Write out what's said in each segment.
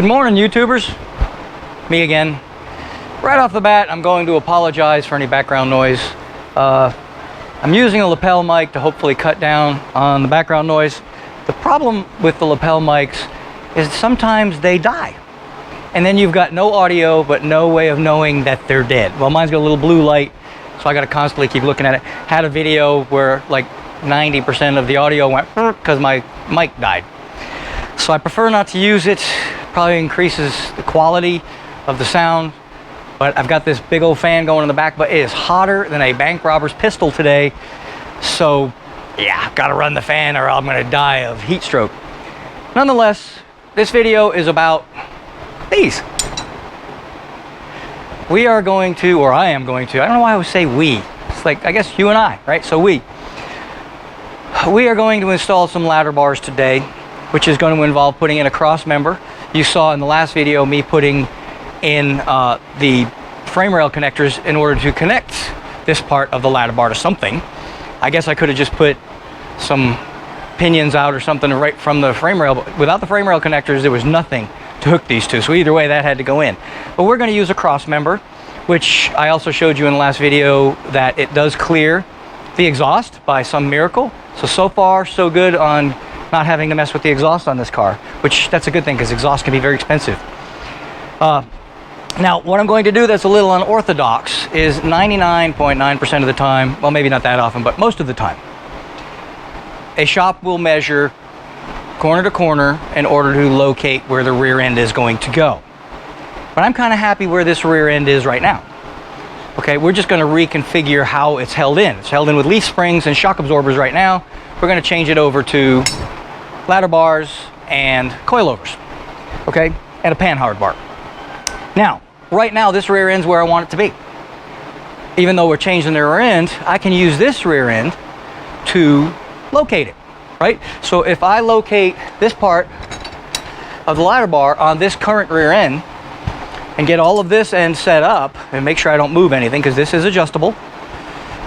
Good morning, YouTubers. Me again. Right off the bat, I'm going to apologize for any background noise. I'm using a lapel mic to hopefully cut down on the background noise. The problem with the lapel mics is sometimes they die. And then you've got no audio, but no way of knowing that they're dead. Well, mine's got a little blue light, so I got to constantly keep looking at it. Had a video where like 90% of the audio went because my mic died. So I prefer not to use it. Probably increases the quality of the sound. But I've got this big old fan going in the back, but it is hotter than a bank robber's pistol today. So yeah, I've got to run the fan or I'm going to die of heat stroke. Nonetheless, this video is about these. We are going to, or I am going to, I don't know why I would say we. It's like, I guess you and I, right? So we are going to install some ladder bars today, which is going to involve putting in a cross member. You saw in the last video me putting in the frame rail connectors in order to connect this part of the ladder bar to something. I guess I could have just put some pinions out or something right from the frame rail, but without the frame rail connectors there was nothing to hook these two, so either way that had to go in. But we're going to use a cross member, which I also showed you in the last video that it does clear the exhaust by some miracle. So far so good on not having to mess with the exhaust on this car, which that's a good thing because exhaust can be very expensive. Now what I'm going to do that's a little unorthodox is 99.9% of the time, well maybe not that often, but most of the time, a shop will measure corner to corner in order to locate where the rear end is going to go. But I'm kind of happy where this rear end is right now. Okay, we're just going to reconfigure how it's held in. It's held in with leaf springs and shock absorbers right now. We're going to change it over to ladder bars and coilovers, okay, and a panhard bar. Now, right now this rear end's where I want it to be. Even though we're changing the rear end, I can use this rear end to locate it, right? So if I locate this part of the ladder bar on this current rear end and get all of this end set up and make sure I don't move anything because this is adjustable.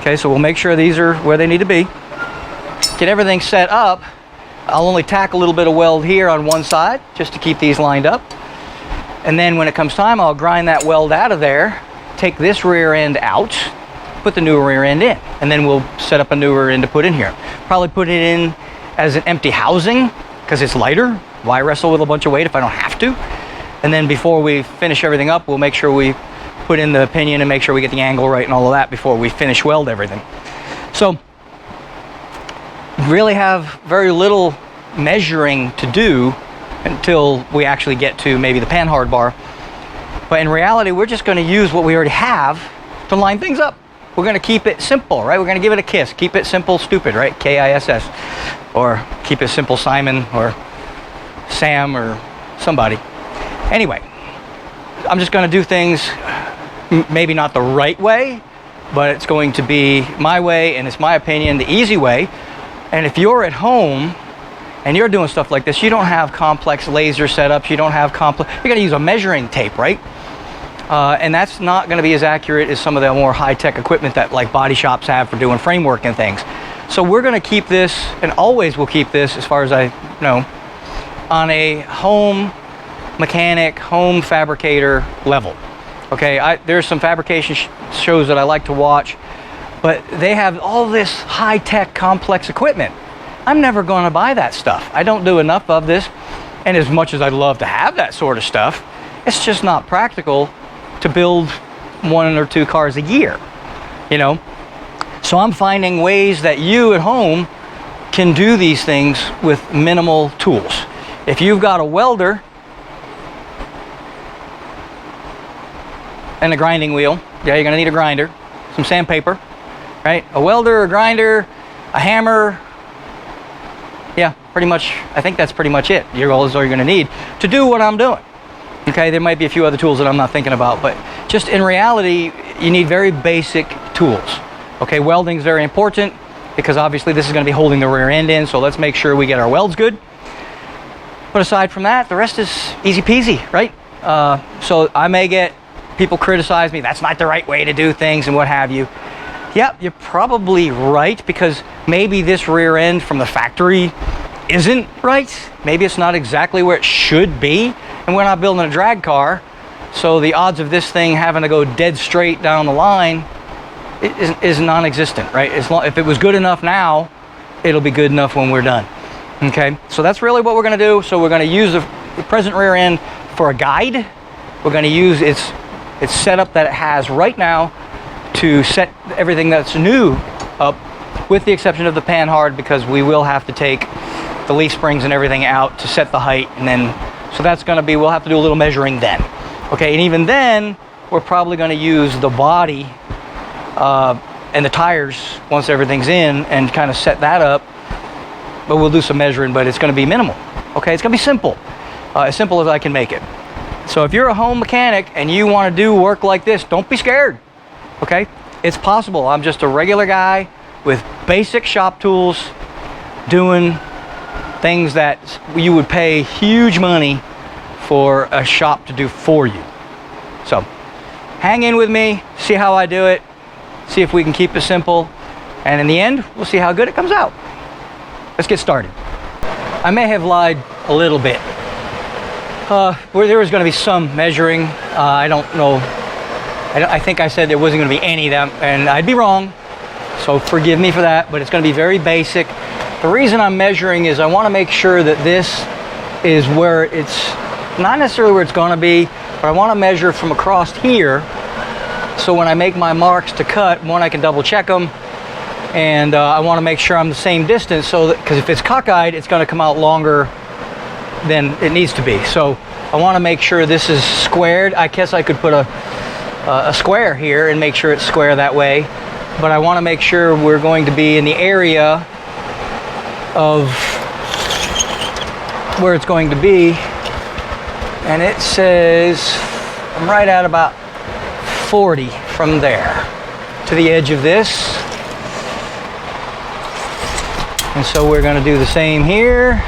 Okay, so we'll make sure these are where they need to be. Get everything set up. I'll only tack a little bit of weld here on one side just to keep these lined up. And then when it comes time, I'll grind that weld out of there, take this rear end out, put the new rear end in, and then we'll set up a new rear end to put in here. Probably put it in as an empty housing because it's lighter. Why wrestle with a bunch of weight if I don't have to? And then before we finish everything up, we'll make sure we put in the pinion and make sure we get the angle right and all of that before we finish weld everything. So really have very little measuring to do until we actually get to maybe the panhard bar. But in reality, we're just going to use what we already have to line things up. We're going to keep it simple, right? We're going to give it a KISS. Keep it simple, stupid, right? K-I-S-S. Or keep it simple, Simon, or Sam, or somebody. Anyway, I'm just going to do things maybe not the right way, but it's going to be my way, and it's my opinion, the easy way. And if you're at home and you're doing stuff like this, you don't have complex laser setups, you don't have complex, you're going to use a measuring tape, right? And that's not going to be as accurate as some of the more high-tech equipment that like body shops have for doing framework and things. So we're going to keep this, and always will keep this, as far as I know, on a home mechanic, home fabricator level. Okay, there's some fabrication shows that I like to watch, but they have all this high-tech complex equipment. I'm never going to buy that stuff. I don't do enough of this, and as much as I'd love to have that sort of stuff, it's just not practical to build 1 or 2 cars a year, you know? So I'm finding ways that you at home can do these things with minimal tools. If you've got a welder and a grinding wheel, yeah, you're going to need a grinder, some sandpaper, right? A welder, a grinder, a hammer, yeah, pretty much, I think that's pretty much it. You're all you're going to need to do what I'm doing. Okay, there might be a few other tools that I'm not thinking about, but just in reality, you need very basic tools. Okay, welding is very important because obviously this is going to be holding the rear end in, so let's make sure we get our welds good. But aside from that, the rest is easy peasy, right? So I may get people criticize me, that's not the right way to do things and what have you. Yep, you're probably right, because maybe this rear end from the factory isn't right. Maybe it's not exactly where it should be. And we're not building a drag car, so the odds of this thing having to go dead straight down the line is non-existent, right? If it was good enough now, it'll be good enough when we're done. Okay, so that's really what we're going to do. So we're going to use the present rear end for a guide. We're going to use its setup that it has right now to set everything that's new up, with the exception of the panhard, because we will have to take the leaf springs and everything out to set the height, and then so that's going to be, we'll have to do a little measuring then. Okay, and even then we're probably going to use the body and the tires once everything's in and kind of set that up, but we'll do some measuring, but it's going to be minimal. Okay, it's going to be simple, as simple as I can make it. So if you're a home mechanic and you want to do work like this, don't be scared. Okay, it's possible. I'm just a regular guy with basic shop tools doing things that you would pay huge money for a shop to do for you. So hang in with me, see how I do it, see if we can keep it simple, and in the end we'll see how good it comes out. Let's get started. I may have lied a little bit. There was going to be some measuring. I don't know. I think I said there wasn't going to be any of them, and I'd be wrong, so forgive me for that, but it's going to be very basic. The reason I'm measuring is I want to make sure that this is where it's, not necessarily where it's going to be, but I want to measure from across here, so when I make my marks to cut, one, I can double check them, and I want to make sure I'm the same distance, so that, because if it's cockeyed, it's going to come out longer than it needs to be. So I want to make sure this is squared. I guess I could put a square here and make sure it's square that way, but I want to make sure we're going to be in the area of where it's going to be, and it says I'm right at about 40 from there to the edge of this, and so we're going to do the same here.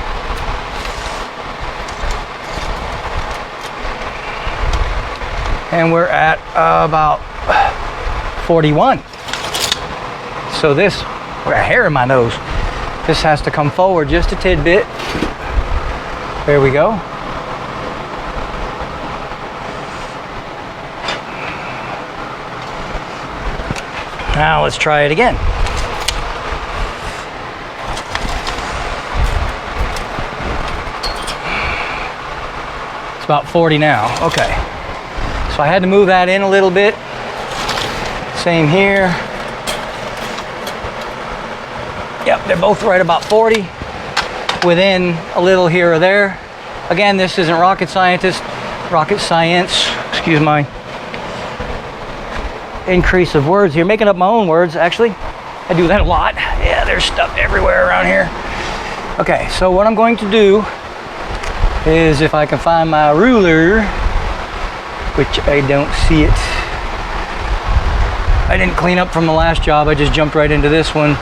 And we're at about 41. So this, I got hair in my nose. This has to come forward just a tidbit. There we go. Now let's try it again. It's about 40 now. Okay. So I had to move that in a little bit. Same here. Yep, they're both right about 40, within a little here or there. Again, this isn't rocket science, excuse my increase of words here. Making up my own words, actually. I do that a lot. Yeah, there's stuff everywhere around here. Okay, so what I'm going to do is, if I can find my ruler, which I don't see it. I didn't clean up from the last job, I just jumped right into this one.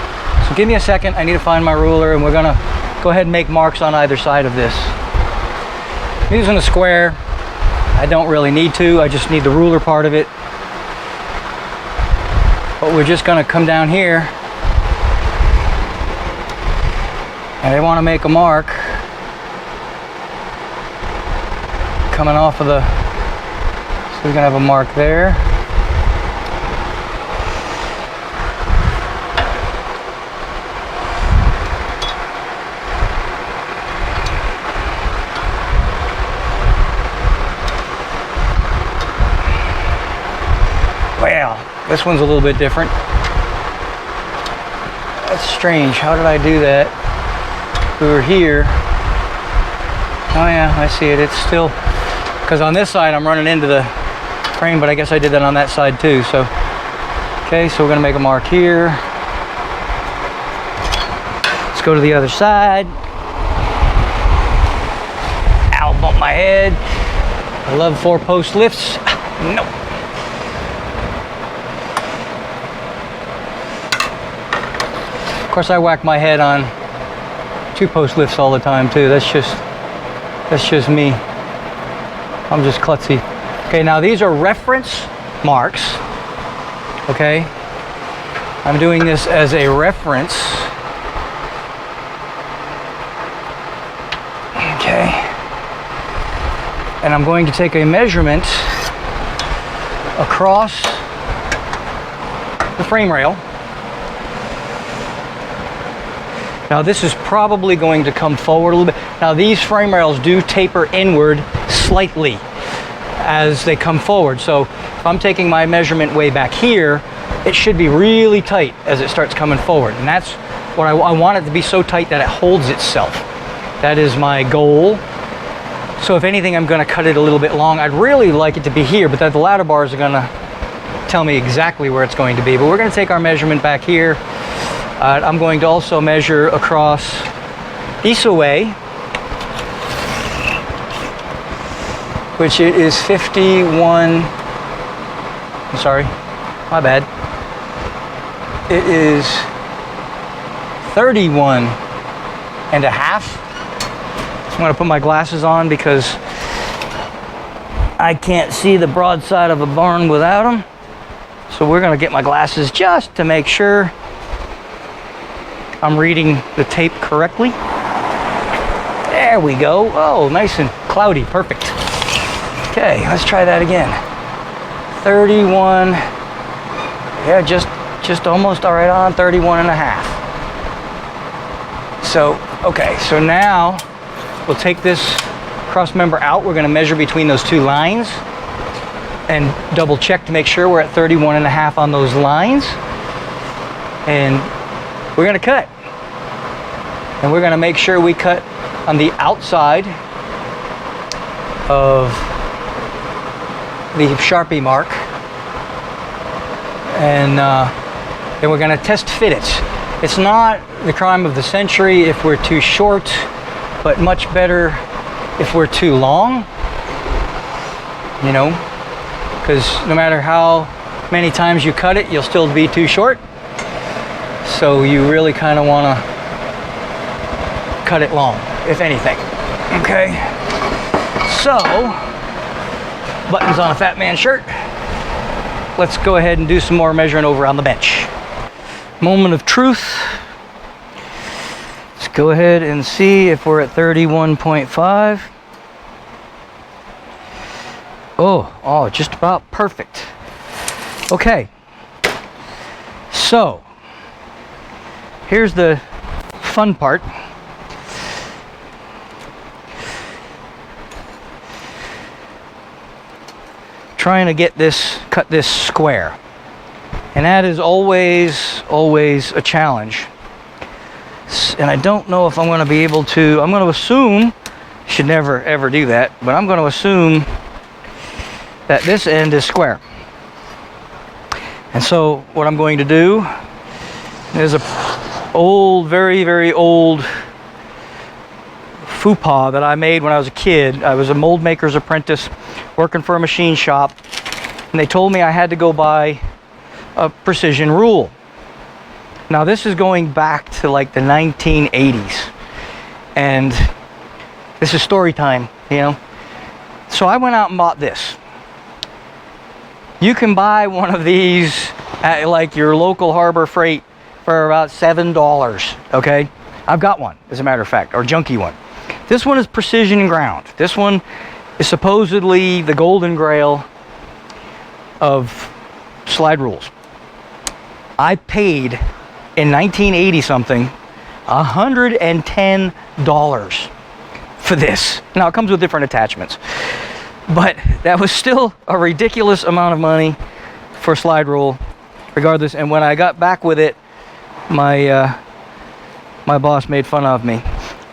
So give me a second, I need to find my ruler, and we're gonna go ahead and make marks on either side of this. I'm using a square. I don't really need to, I just need the ruler part of it. But we're just gonna come down here, and I wanna make a mark coming off of the, so we're gonna have a mark there. Well, this one's a little bit different. That's strange. How did I do that? We were here. Oh yeah, I see it. It's still, because on this side I'm running into the frame, but I guess I did that on that side too. So, okay, so we're gonna make a mark here. Let's go to the other side. Ow, bumped my head. I love 4-post lifts. Nope. Of course, I whack my head on 2-post lifts all the time too. That's just me. I'm just klutzy. Okay, now these are reference marks. Okay, I'm doing this as a reference. Okay, and I'm going to take a measurement across the frame rail. Now this is probably going to come forward a little bit. Now these frame rails do taper inward slightly as they come forward. So if I'm taking my measurement way back here, it should be really tight as it starts coming forward. And that's what I want it to be, so tight that it holds itself. That is my goal. So if anything, I'm gonna cut it a little bit long. I'd really like it to be here, but the ladder bars are gonna tell me exactly where it's going to be. But we're gonna take our measurement back here. I'm going to also measure across this way, which it is 51, I'm sorry, my bad. It is 31 and a half. I'm gonna put my glasses on because I can't see the broadside of a barn without them. So we're gonna get my glasses just to make sure I'm reading the tape correctly. There we go. Oh, nice and cloudy, perfect. Okay, let's try that again. 31, yeah, just almost all right on 31 and a half. So, okay, so now we'll take this cross member out. We're gonna measure between those two lines and double check to make sure we're at 31 and a half on those lines. And we're gonna cut. And we're gonna make sure we cut on the outside of the Sharpie mark. And then we're gonna test fit it. It's not the crime of the century if we're too short, but much better if we're too long, you know, because no matter how many times you cut it, you'll still be too short. So you really kind of want to cut it long, if anything. Okay, so buttons on a fat man shirt. Let's go ahead and do some more measuring over on the bench. Moment of truth. Let's go ahead and see if we're at 31.5. Oh, just about perfect. Okay, so here's the fun part. Trying to get this, cut this square. And that is always a challenge. And I don't know if I'm going to be able to, I'm going to assume, should never ever do that, but I'm going to assume that this end is square. And so what I'm going to do is a old, very old faux pas that I made when I was a kid. I was a mold maker's apprentice working for a machine shop, and they told me I had to go buy a precision rule. Now this is going back to like the 1980s, and this is story time, you know. So I went out and bought this. You can buy one of these at like your local Harbor Freight for about $7, okay? I've got one, as a matter of fact, or junky one. This one is precision and ground. This one is supposedly the golden grail of slide rules. I paid in 1980 something $110 for this. Now it comes with different attachments, but that was still a ridiculous amount of money for a slide rule regardless. And when I got back with it, my boss made fun of me.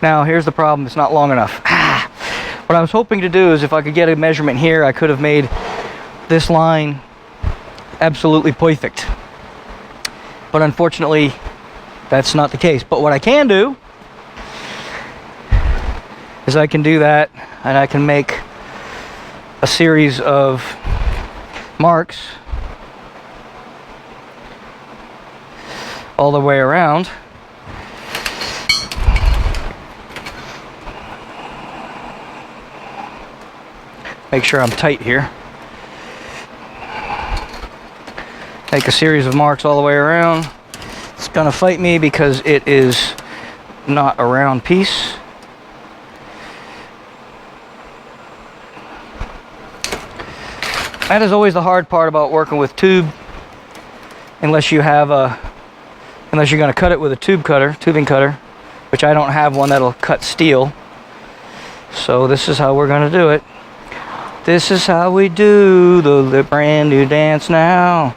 Now here's the problem, it's not long enough. What I was hoping to do is if I could get a measurement here, I could have made this line absolutely perfect. But unfortunately, that's not the case. But what I can do is I can do that, and I can make a series of marks all the way around. Make sure I'm tight here. Make a series of marks all the way around. It's gonna fight me because it is not a round piece. That is always the hard part about working with tube, unless you're going to cut it with a tubing cutter, which I don't have one that'll cut steel. So this is how we're going to do it. This is how we do the brand new dance now.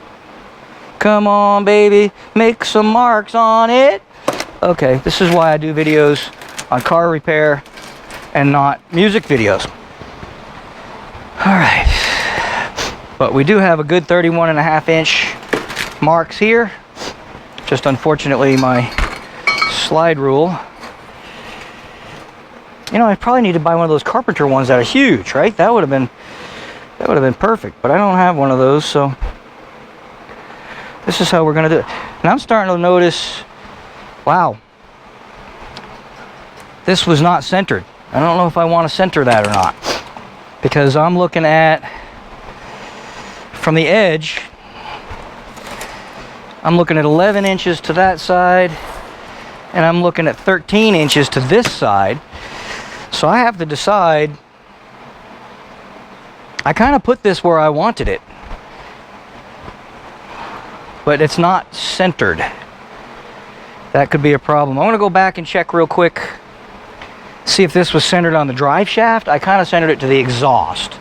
Come on, baby, make some marks on it. Okay, this is why I do videos on car repair and not music videos. All right. But we do have a good 31.5-inch marks here. Just unfortunately my slide rule. You know, I probably need to buy one of those carpenter ones that are huge, right? That would have been perfect, but I don't have one of those, so this is how we're gonna do it. And I'm starting to notice, wow, this was not centered. I don't know if I want to center that or not, because I'm looking at, from the edge, I'm looking at 11 inches to that side, and I'm looking at 13 inches to this side. So I have to decide. I kind of put this where I wanted it, but it's not centered. That could be a problem. I want to go back and check real quick, see if this was centered on the drive shaft. I kind of centered it to the exhaust,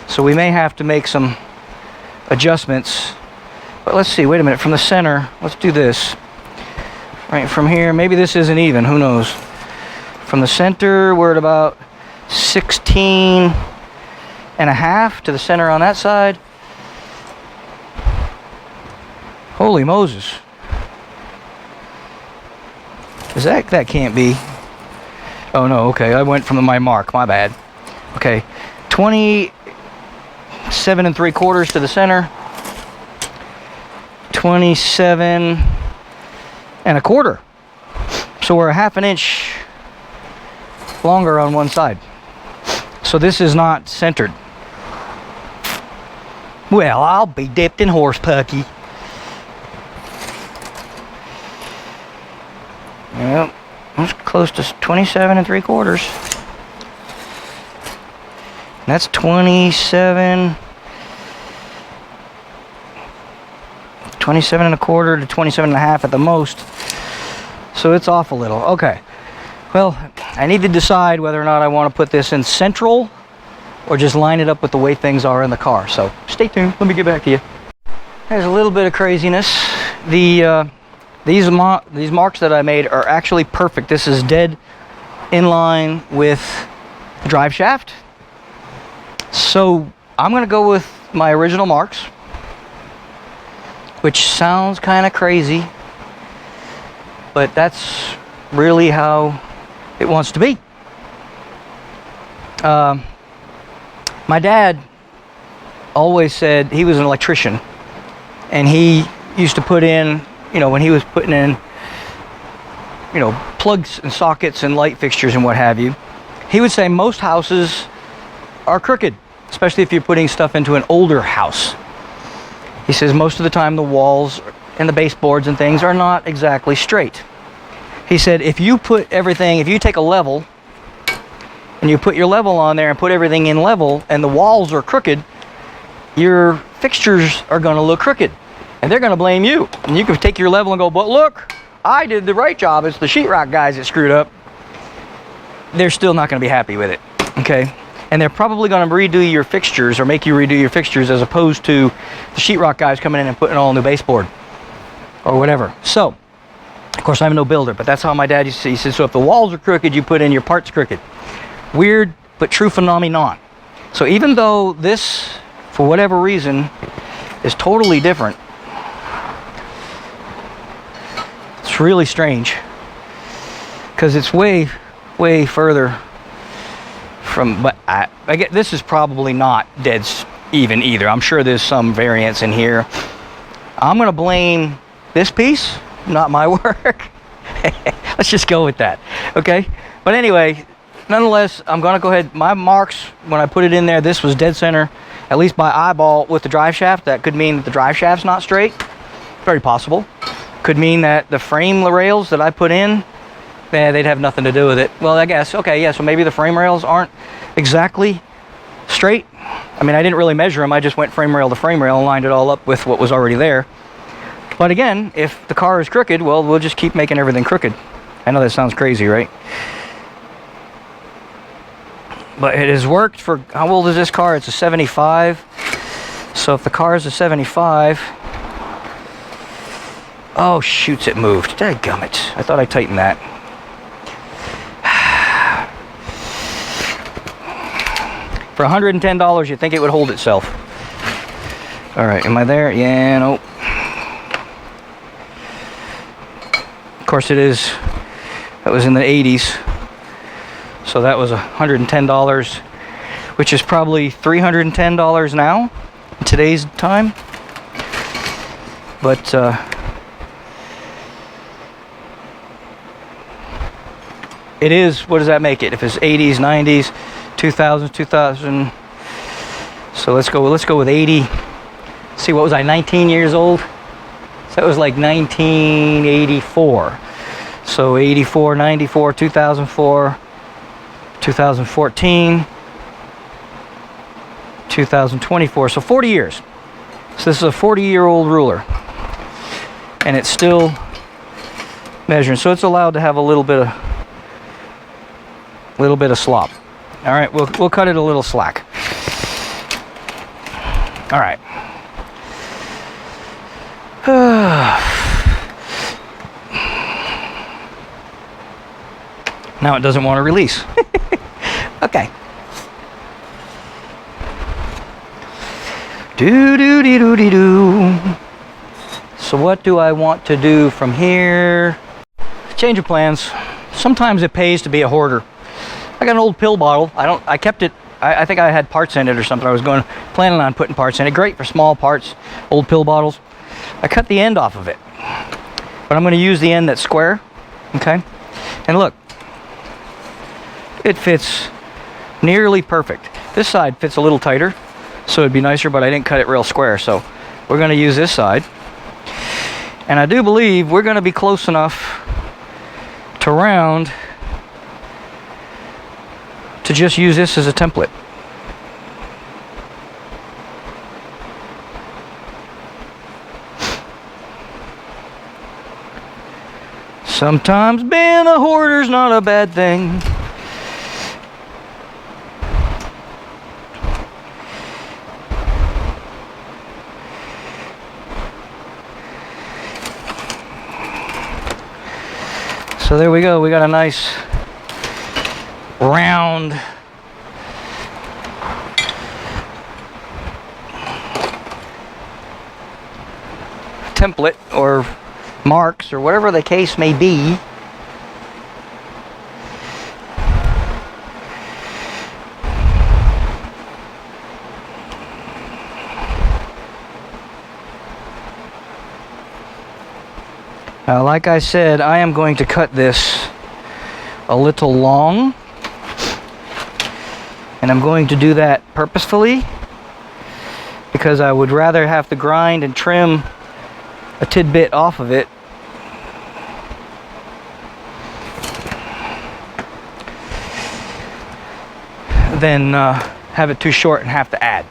so we may have to make some adjustments. But let's see, wait a minute, from the center, let's do this. Right from here, maybe this isn't even, who knows. From the center, we're at about 16.5 to the center on that side. Holy Moses. Is that can't be. Oh no, okay, I went from my mark, my bad. Okay, 27 3/4 to the center. 27 1/4. So we're a 1/2 inch longer on one side. So this is not centered. Well, I'll be dipped in horse pucky. Well, that's close to 27 3/4. That's 27 1/4 to 27.5 at the most. So it's off a little. Okay. Well, I need to decide whether or not I want to put this in central or just line it up with the way things are in the car. So stay tuned. Let me get back to you. There's a little bit of craziness. These marks that I made are actually perfect. This is dead in line with the drive shaft. So I'm going to go with my original marks, which sounds kind of crazy, but that's really how it wants to be. My dad always said, he was an electrician, and he used to put in, you know, when he was putting in, you know, plugs and sockets and light fixtures and what have you, he would say most houses are crooked, especially if you're putting stuff into an older house. He says most of the time the walls and the baseboards and things are not exactly straight. He said if you put everything, if you take a level and you put your level on there and put everything in level and the walls are crooked, your fixtures are going to look crooked and they're going to blame you. And you can take your level and go, but look, I did the right job. It's the sheetrock guys that screwed up. They're still not going to be happy with it. Okay. And they're probably going to redo your fixtures or make you redo your fixtures as opposed to the sheetrock guys coming in and putting all new baseboard or whatever. So, of course, I'm no builder, but that's how my dad used to say. He said, so if the walls are crooked, you put in your parts crooked. Weird, but true phenomenon. So even though this, for whatever reason, is totally different, it's really strange because it's way, way further from, but I get this is probably not dead even either. I'm sure there's some variance in here. I'm going to blame this piece, not my work. Let's just go with that. Okay. But anyway, nonetheless, I'm going to go ahead. My marks, when I put it in there, this was dead center, at least by eyeball with the drive shaft. That could mean that the drive shaft's not straight. Very possible. Could mean that the frame rails that I put in, they'd have nothing to do with it. Well, I guess, okay, yeah, so maybe the frame rails aren't exactly straight. I mean, I didn't really measure them. I just went frame rail to frame rail and lined it all up with what was already there. But again, if the car is crooked, well, we'll just keep making everything crooked. I know that sounds crazy, right? But it has worked for, how old is this car? It's a 75. So if the car is a 75, oh shoots, it moved. Dadgummit. I thought I tightened that. For $110, you'd think it would hold itself. All right, am I there? Yeah, nope. Of course it is. That was in the 80s. So that was $110, which is probably $310 now in today's time. But it is, what does that make it? If it's 80s, 90s, 2000s, 2000. So let's go with 80. See, what was I, 19 years old? So that was like 1984. So 84, 94, 2004, 2014, 2024. So 40 years. So this is a 40-year-old ruler. And it's still measuring. So it's allowed to have a little bit of slop. All right, we'll cut it a little slack. All right. Now it doesn't want to release. Okay. Do. So what do I want to do from here? Change of plans. Sometimes it pays to be a hoarder. I got an old pill bottle. I kept it. I think I had parts in it or something. I was planning on putting parts in it. Great for small parts, old pill bottles. I cut the end off of it, but I'm going to use the end that's square. Okay, and look, it fits nearly perfect. This side fits a little tighter, so it'd be nicer, but I didn't cut it real square. So we're going to use this side, and I do believe we're going to be close enough to round to just use this as a template. Sometimes being a hoarder's not a bad thing. So there we go. We got a nice round template or marks or whatever the case may be. Now, like I said, I am going to cut this a little long, and I'm going to do that purposefully because I would rather have to grind and trim a tidbit off of it than have it too short and have to add.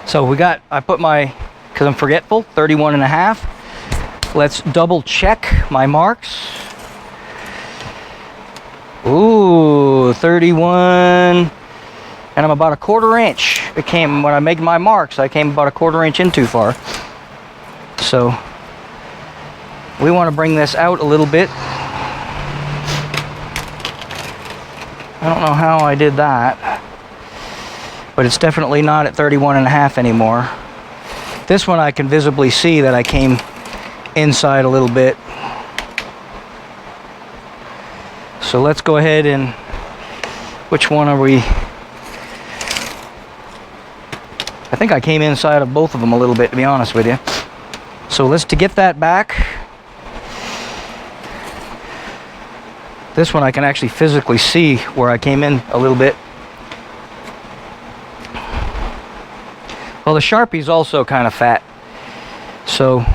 So I put my, because I'm forgetful, 31.5. Let's double check my marks. Ooh, 31, and I'm about a 1/4 inch. When I made my marks, I came about a 1/4 inch in too far. So we want to bring this out a little bit. I don't know how I did that, but it's definitely not at 31.5 anymore. This one I can visibly see that I came inside a little bit. So let's go ahead and, which one are we? I think I came inside of both of them a little bit, to be honest with you. So to get that back, this one I can actually physically see where I came in a little bit. Well, the Sharpie's also kind of fat, so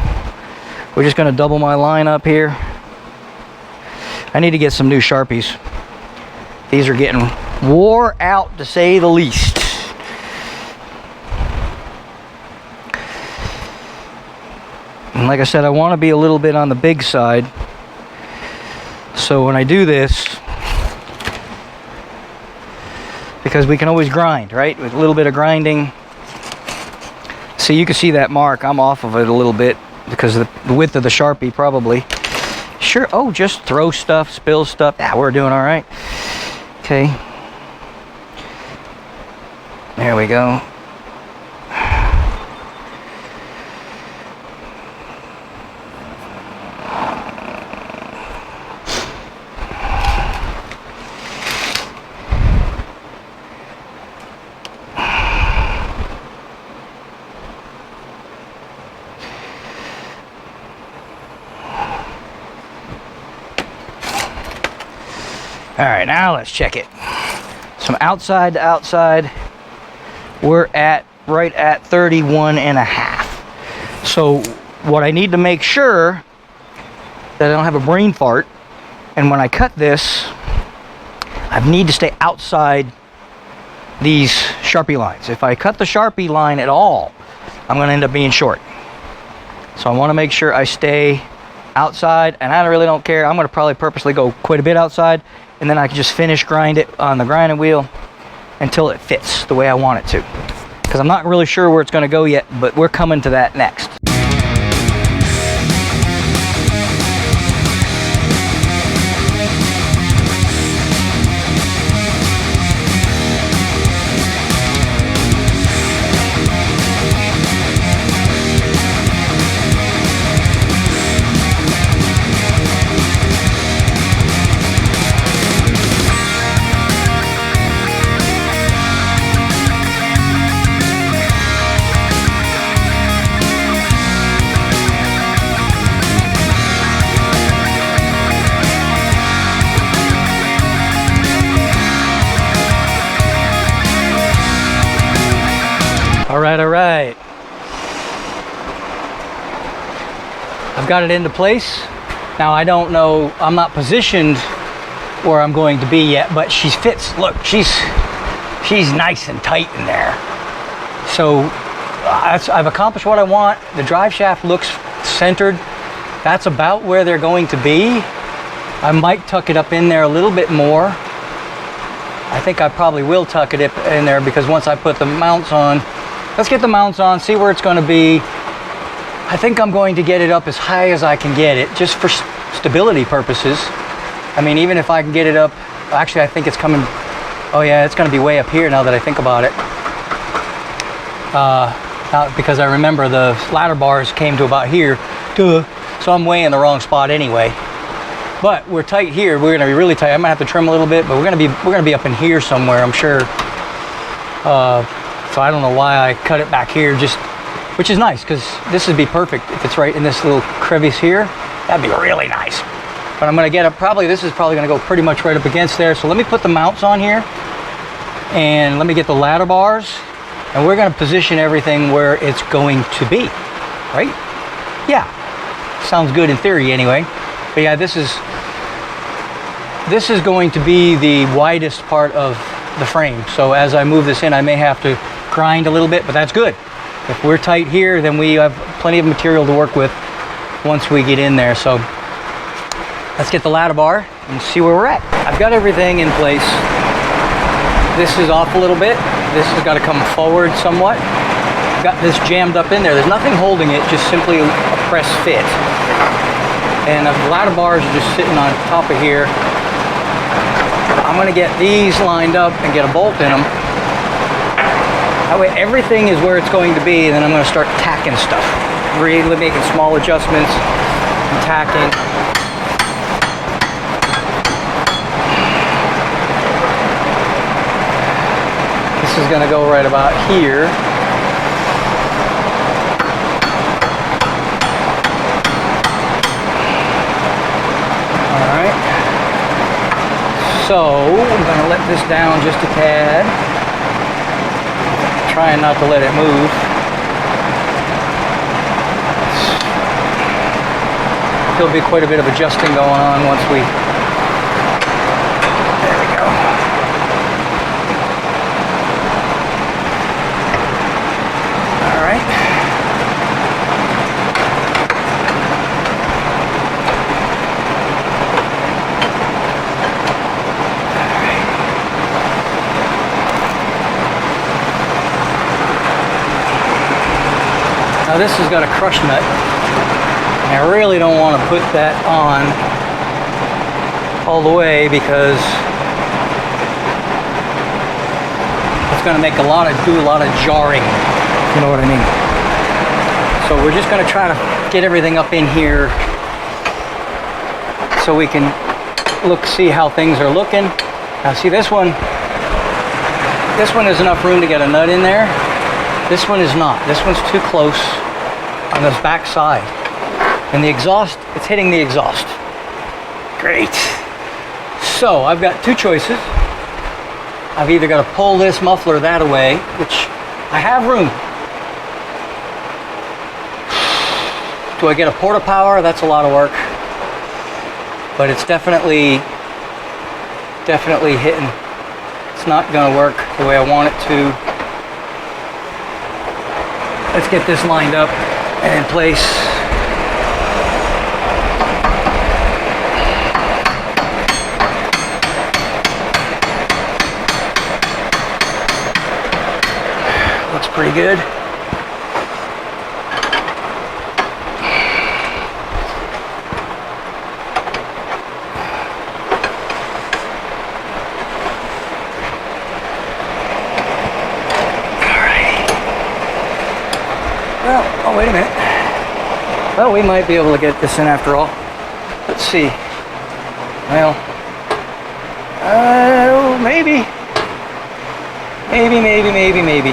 we're just going to double my line up here. I need to get some new Sharpies. These are getting wore out, to say the least. And like I said, I want to be a little bit on the big side. So when I do this, because we can always grind, right? With a little bit of grinding. See, you can see that mark. I'm off of it a little bit because of the width of the Sharpie, probably. Sure. Oh, just throw stuff, spill stuff. Yeah, we're doing all right. Okay. There we go. All right, now let's check it. So outside to outside, we're at right at 31 and a half. So what I need to make sure that I don't have a brain fart, and when I cut this, I need to stay outside these Sharpie lines. If I cut the Sharpie line at all, I'm gonna end up being short. So I wanna make sure I stay outside, and I really don't care. I'm gonna probably purposely go quite a bit outside, and then I can just finish grind it on the grinding wheel until it fits the way I want it to. Because I'm not really sure where it's gonna go yet, but we're coming to that next. All right. I've got it into place. Now I don't know, I'm not positioned where I'm going to be yet, but she fits. Look, she's nice and tight in there. So I've accomplished what I want. The drive shaft looks centered. That's about where they're going to be. I might tuck it up in there a little bit more. I think I probably will tuck it in there because once I put the mounts on, let's get the mounts on, see where it's going to be. I think I'm going to get it up as high as I can get it, just for stability purposes. I mean, even if I can get it up, actually I think it's coming, oh yeah, it's going to be way up here now that I think about it. Because I remember the ladder bars came to about here, so I'm way in the wrong spot anyway. But we're tight here, we're going to be really tight. I might have to trim a little bit, but we're going to be up in here somewhere, I'm sure. So I don't know why I cut it back here, just, which is nice because this would be perfect if it's right in this little crevice here. That'd be really nice. But I'm gonna get up, this is probably gonna go pretty much right up against there. So let me put the mounts on here and let me get the ladder bars, and we're gonna position everything where it's going to be, right? Yeah, sounds good in theory anyway. But yeah, this is going to be the widest part of the frame. So as I move this in, I may have to grind a little bit, but that's good. If we're tight here, then we have plenty of material to work with once we get in there. So let's get the ladder bar and see where we're at. I've got everything in place. This is off a little bit. This has got to come forward somewhat. Got this jammed up in there. There's nothing holding it, just simply a press fit. And the ladder bars are just sitting on top of here. I'm gonna get these lined up and get a bolt in them. That way everything is where it's going to be, and then I'm gonna start tacking stuff. Really making small adjustments and tacking. This is gonna go right about here. So I'm going to let this down just a tad, trying not to let it move. There'll be quite a bit of adjusting going on once we, there we go. All right. Now this has got a crush nut. And I really don't want to put that on all the way because it's going to make do a lot of jarring, if you know what I mean. So we're just going to try to get everything up in here so we can see how things are looking. Now see this one is enough room to get a nut in there. This one is not. This one's too close on this back side. And the exhaust, it's hitting the exhaust. Great. So I've got two choices. I've either got to pull this muffler that away, which I have room. Do I get a porta power? That's a lot of work. But it's definitely hitting. It's not going to work the way I want it to. Let's get this lined up and in place. Looks pretty good. Oh, wait a minute. Well, we might be able to get this in after all. Let's see. Well, maybe. Maybe.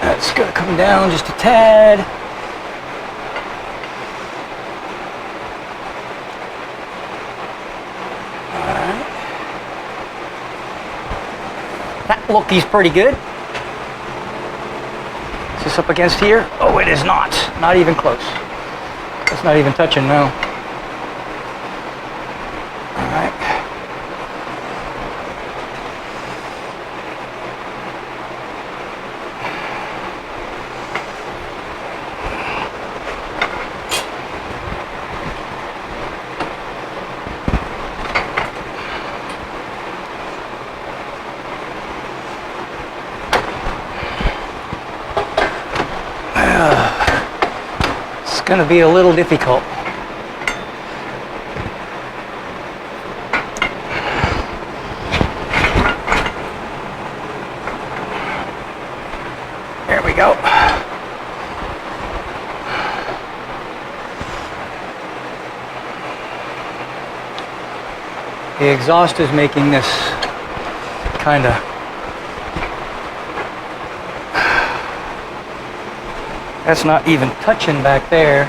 That's gonna come down just a tad. That lookie's pretty good. Is this up against here? Oh, it is not. Not even close. It's not even touching now. All right. It's going to be a little difficult. There we go. The exhaust is making this kind of that's not even touching back there.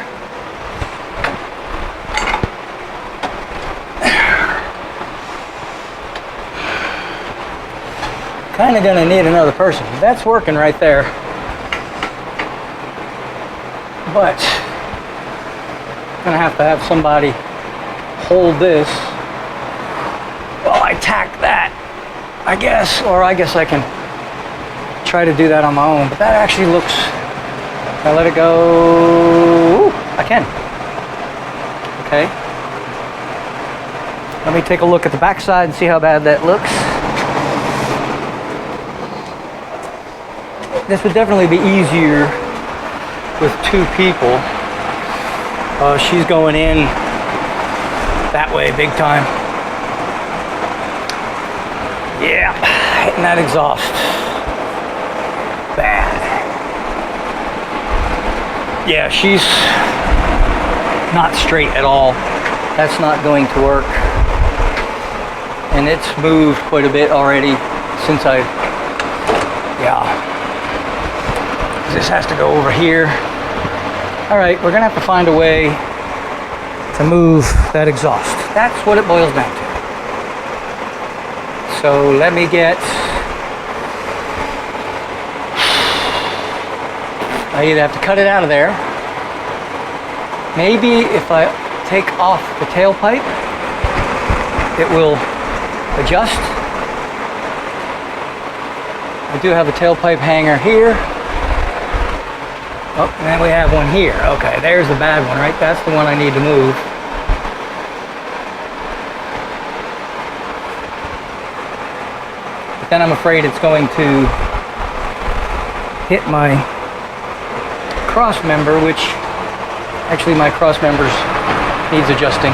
Kind of gonna need another person. That's working right there. But gonna have to have somebody hold this while I tack that, I guess, or I guess I can try to do that on my own. But that actually looks. Now let it go. Ooh, I can. Okay. Let me take a look at the back side and see how bad that looks. This would definitely be easier with two people. She's going in that way big time. Yeah, hitting that exhaust. Bad. Yeah, she's not straight at all. That's not going to work. And it's moved quite a bit already since yeah. This has to go over here. All right, we're gonna have to find a way to move that exhaust. That's what it boils down to. So let me get, I either have to cut it out of there. Maybe if I take off the tailpipe, it will adjust. I do have a tailpipe hanger here. Oh, and then we have one here. Okay, there's the bad one, right? That's the one I need to move. then I'm afraid it's going to hit my cross member, which actually my cross members needs adjusting.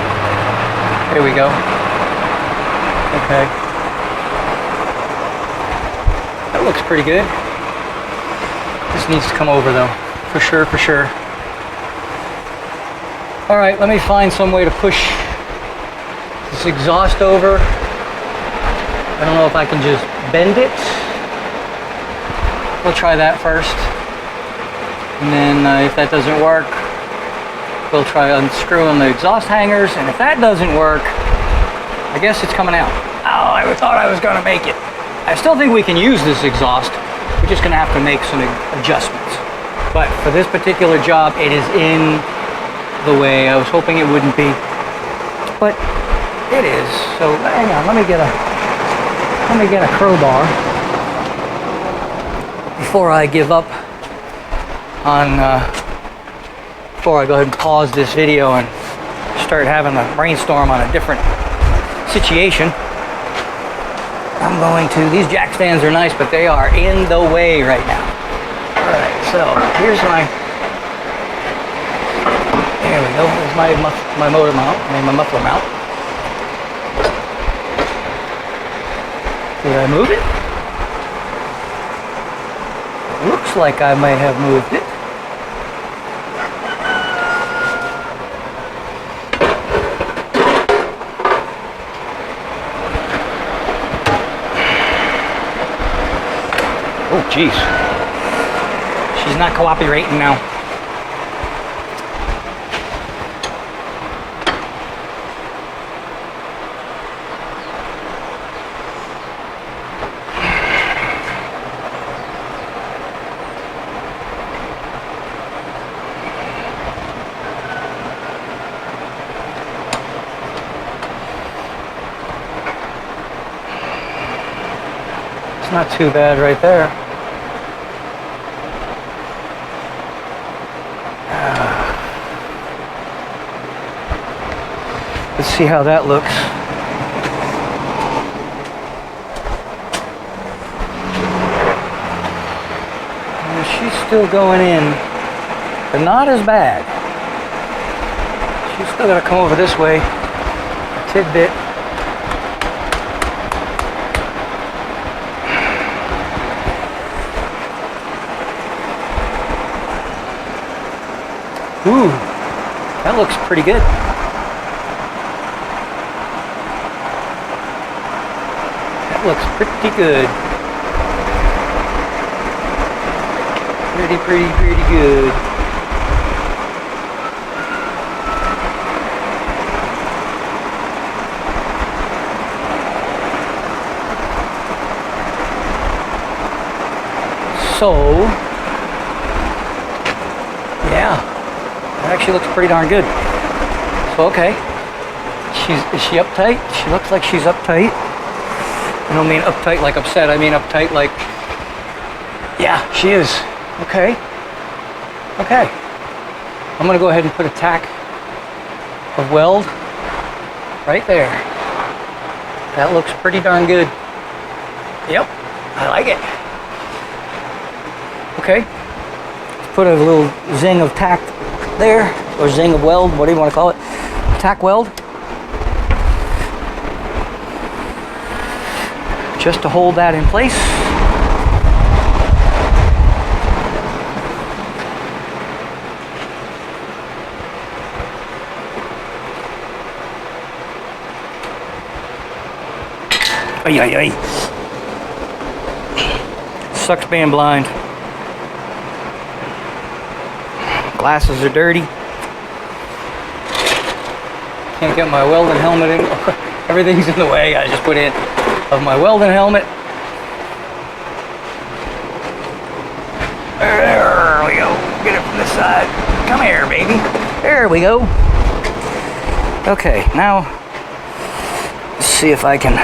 Here we go. Okay. That looks pretty good. This needs to come over though, for sure, for sure. All right, let me find some way to push this exhaust over. I don't know if I can just bend it. We'll try that first. And then if that doesn't work, we'll try unscrewing the exhaust hangers. And if that doesn't work, I guess it's coming out. Oh, I thought I was gonna make it. I still think we can use this exhaust. We're just gonna have to make some adjustments. But for this particular job, it is in the way. I was hoping it wouldn't be, but it is. So hang on, let me get a crowbar before I give up on, before I go ahead and pause this video and start having a brainstorm on a different situation. I'm going to, these jack stands are nice, but they are in the way right now. All right, so here's my, there we go, here's my motor mount, my muffler mount. Did I move it? Looks like I may have moved it. Oh, jeez. She's not cooperating now. It's not too bad right there. Let's see how that looks. And she's still going in, but not as bad. She's still got to come over this way a tidbit. Ooh, that looks pretty good. That looks pretty good. Pretty good. So, yeah. That actually looks pretty darn good. So, okay. Is she uptight? She looks like she's uptight. I don't mean uptight like upset. I mean uptight like, yeah, she is. Okay. Okay. I'm going to go ahead and put a tack of weld right there. That looks pretty darn good. Yep. I like it. Okay. Let's put a little zing of tack there, or zing of weld, whatever you want to call it. Tack weld. Just to hold that in place. Ay, ay, ay. Sucks being blind. Glasses are dirty. Can't get my welding helmet in. Everything's in the way. I just put in of my welding helmet. There we go. Get it from this side. Come here, baby. There we go. Okay, now let's see if I can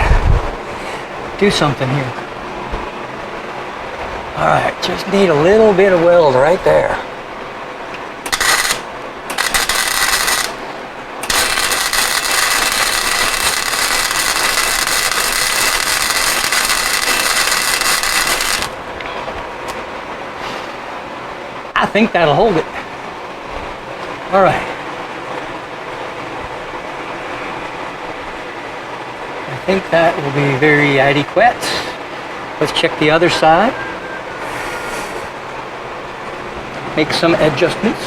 do something here. All right, just need a little bit of weld right there. think that'll hold it. All right. I think that will be very adequate. Let's check the other side. Make some adjustments.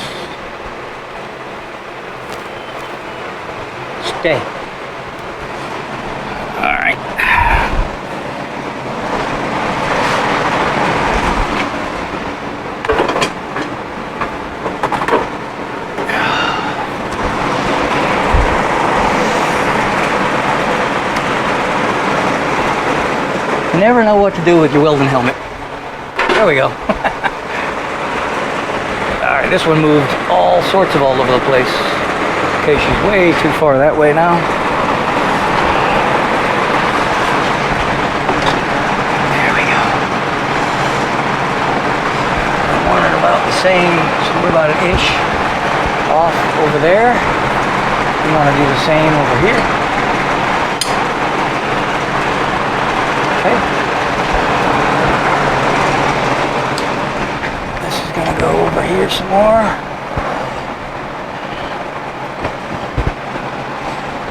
Stay. All right. You never know what to do with your welding helmet. There we go. Alright, this one moved all over the place. Okay, she's way too far that way now. There we go. I want it about the same, so we're about an inch off over there. We want to do the same over here. Okay. This is going to go over here some more.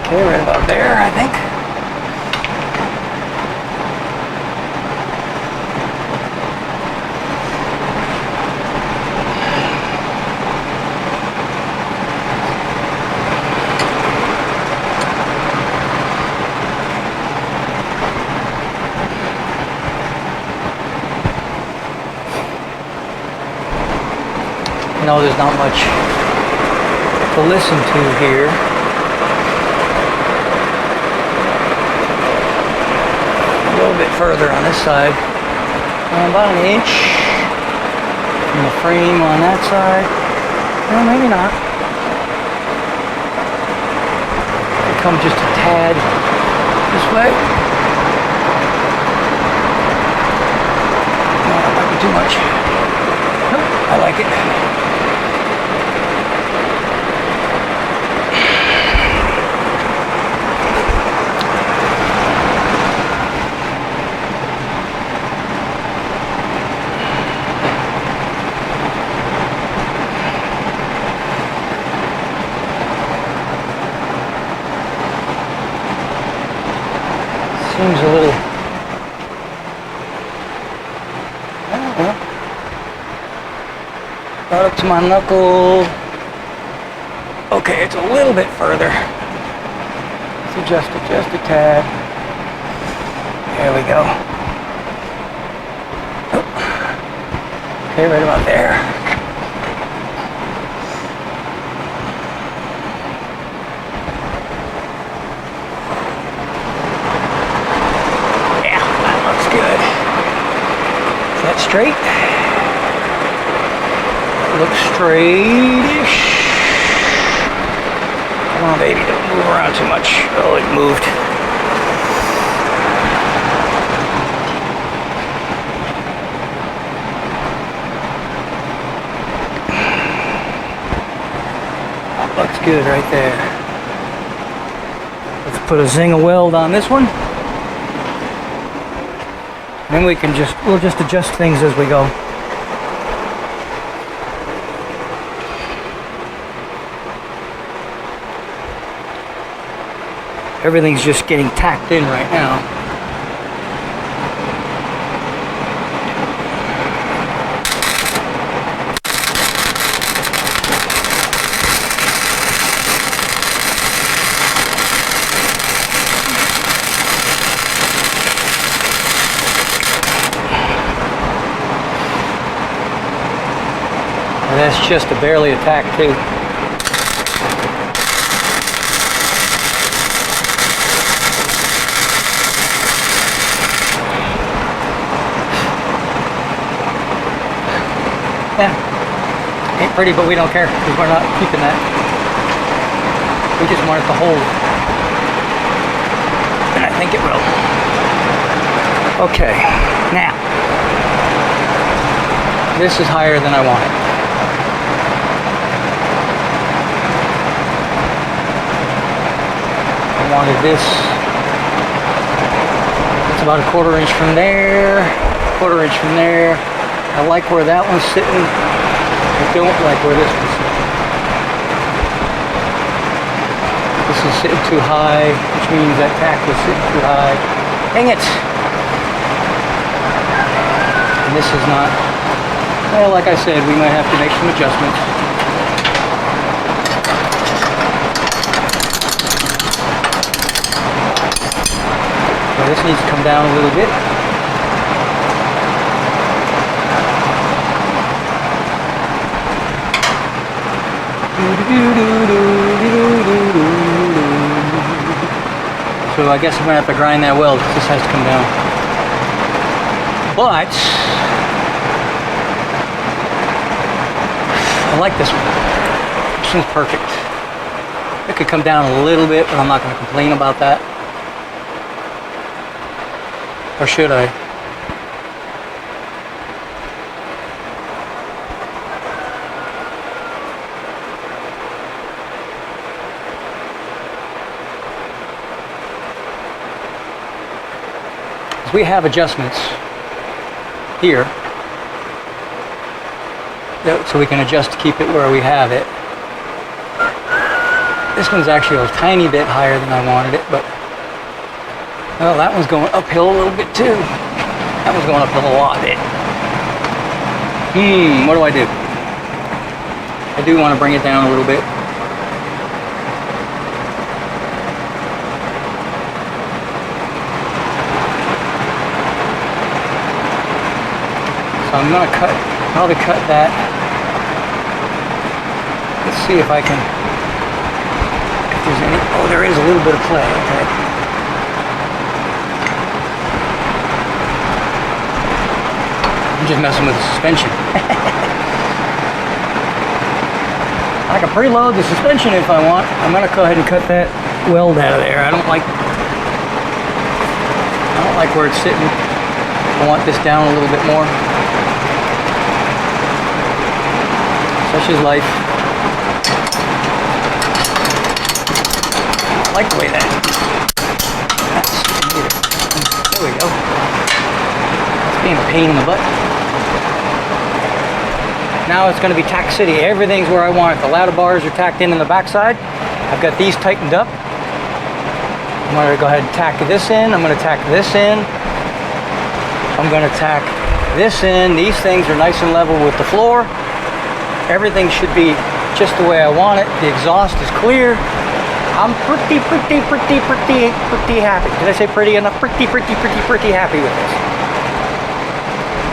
Okay, right about there, I think. No, there's not much to listen to here. A little bit further on this side. About an inch from the frame on that side. No, maybe not. Come just a tad this way. No, that might be too much. Nope, I like it. Seems a little, I don't know, right up to my knuckle. Okay, it's a little bit further. Let's adjust it just a tad. There we go. Okay, right about there. Straight. Looks straightish. Come on, baby, don't move around too much. Oh, it moved. Looks good right there. Let's put a Zinger weld on this one. Then we'll just adjust things as we go. Everything's just getting tacked in right now. And that's just a barely attack too. Yeah, ain't pretty, but we don't care because we're not keeping that. We just want it to hold, and I think it will. Okay, now this is higher than I want it. I wanted this. It's about a 1/4 inch from there, 1/4 inch from there. I like where that one's sitting. I don't like where this is sitting. This is sitting too high, which means that tack was sitting too high. Dang it! And this is not, well, like I said, we might have to make some adjustments. So this needs to come down a little bit. So I guess I'm gonna have to grind that weld because this has to come down. But I like this one. This one's perfect. It could come down a little bit, but I'm not gonna complain about that. Or should I? We have adjustments here, so we can adjust to keep it where we have it. This one's actually a tiny bit higher than I wanted it, but well, that one's going uphill a little bit too. That one's going uphill a lot bit. What do I do? I do want to bring it down a little bit. I'm gonna probably cut that. Let's see if I can, if there's any, oh, there is a little bit of play, okay. I'm just messing with the suspension. I can preload the suspension if I want. I'm gonna go ahead and cut that weld out of there. I don't like where it's sitting. I want this down a little bit more. Such is life. I like the way that. There we go. It's being a pain in the butt. Now it's going to be tack city. Everything's where I want it. The ladder bars are tacked in the backside. I've got these tightened up. I'm going to go ahead and tack this in. I'm going to tack this in. I'm going to tack this in. These things are nice and level with the floor. Everything should be just the way I want it. The exhaust is clear. I'm pretty happy. Did I say pretty enough? Pretty happy with this.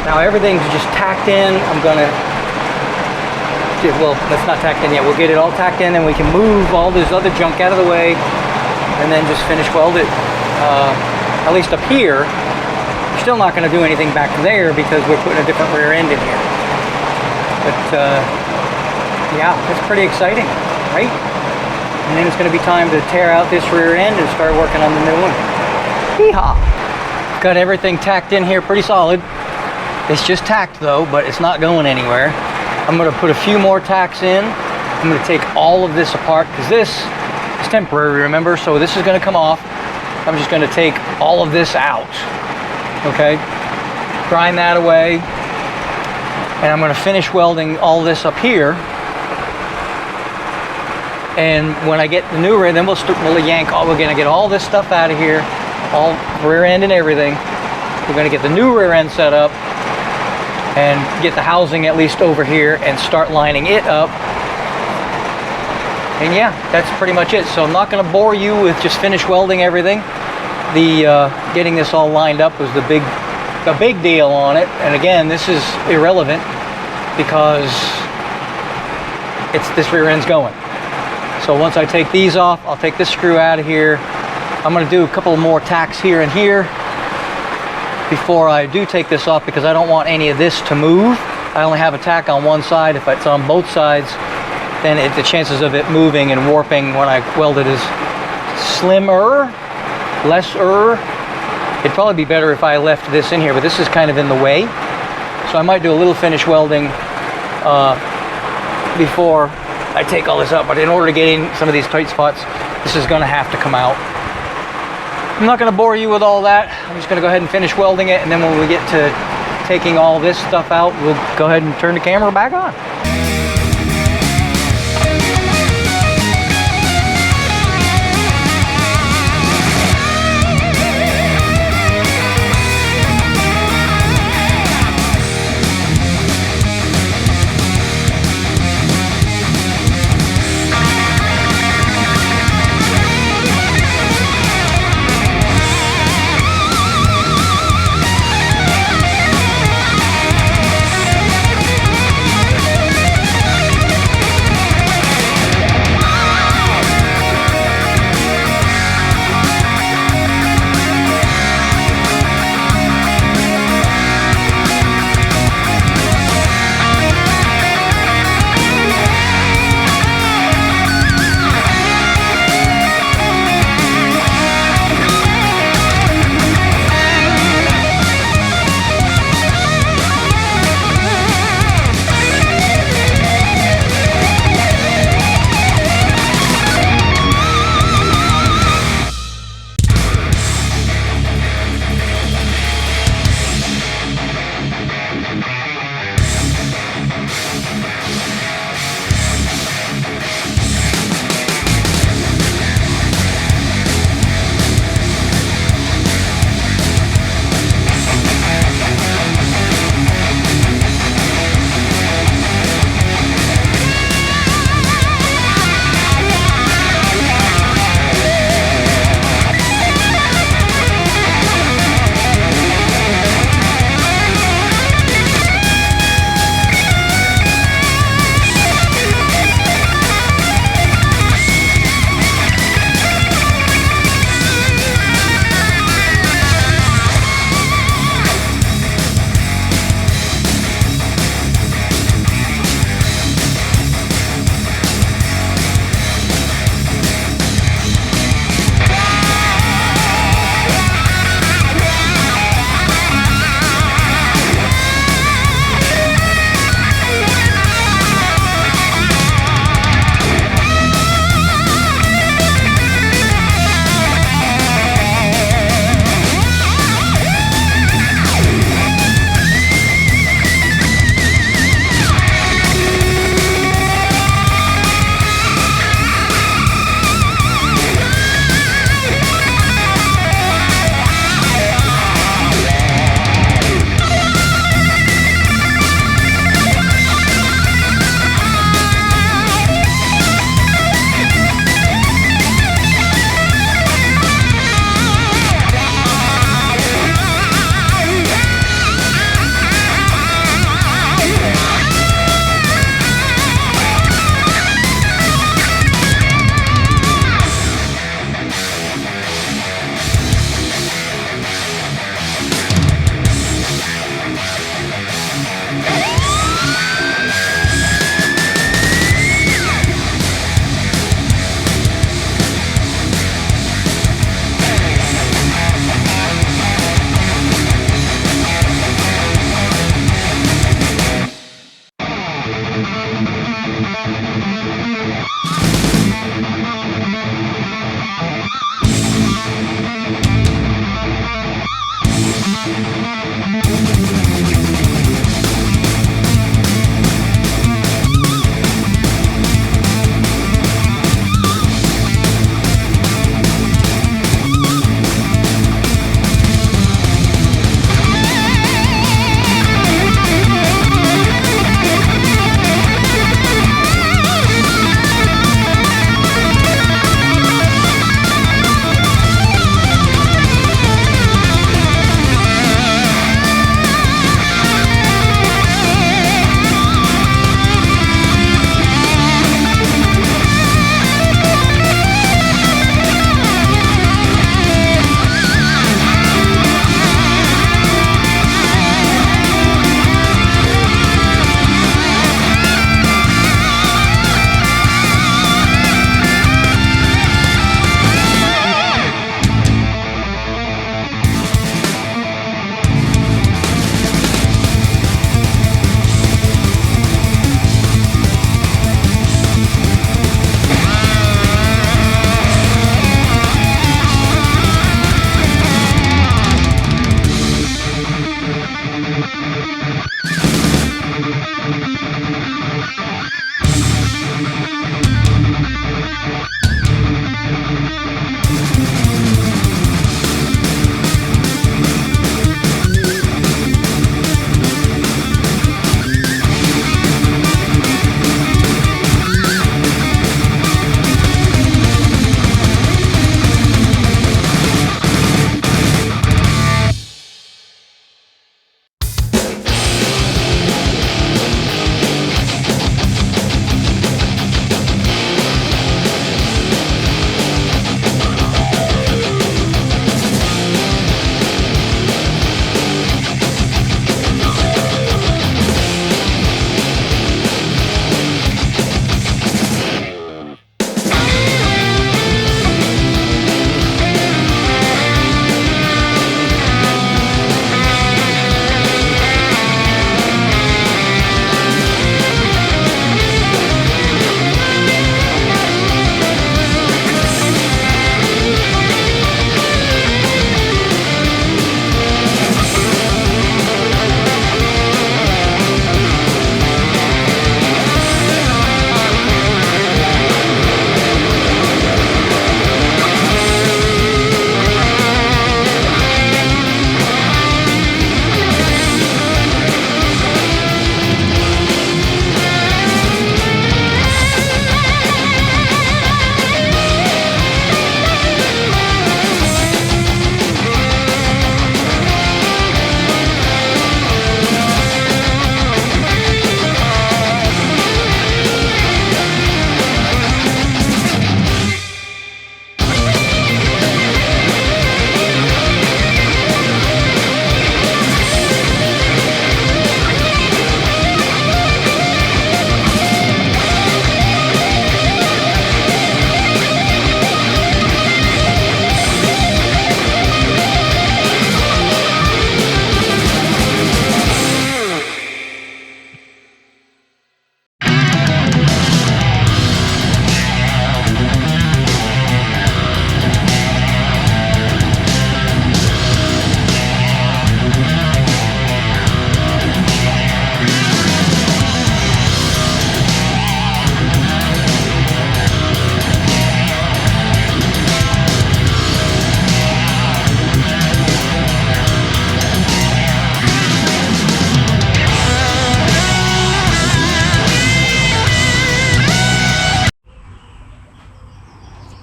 Now everything's just tacked in. I'm gonna, well, that's not tacked in yet. We'll get it all tacked in, and we can move all this other junk out of the way, and then just finish weld it. At least up here. We're still not gonna do anything back there because we're putting a different rear end in here. But yeah, that's pretty exciting, right? And then it's going to be time to tear out this rear end and start working on the new one. Hee-haw! Got everything tacked in here pretty solid. It's just tacked though, but it's not going anywhere. I'm going to put a few more tacks in. I'm going to take all of this apart because this is temporary, remember? So this is going to come off. I'm just going to take all of this out. Okay? Grind that away. And I'm going to finish welding all this up here. And when I get the new rear, then we'll yank. We're going to get all this stuff out of here, all rear end and everything. We're going to get the new rear end set up and get the housing at least over here and start lining it up. And yeah, that's pretty much it. So I'm not going to bore you with just finish welding everything. The getting this all lined up was the big deal on it. And again, this is irrelevant because this rear end's going. So once I take these off, I'll take this screw out of here. I'm going to do a couple more tacks here and here before I do take this off because I don't want any of this to move. I only have a tack on one side. If it's on both sides, then the chances of it moving and warping when I weld it is slimmer, lesser. It'd probably be better if I left this in here, but this is kind of in the way. So I might do a little finish welding before I take all this up, but in order to get in some of these tight spots, this is going to have to come out. I'm not going to bore you with all that. I'm just going to go ahead and finish welding it, and then when we get to taking all this stuff out, we'll go ahead and turn the camera back on.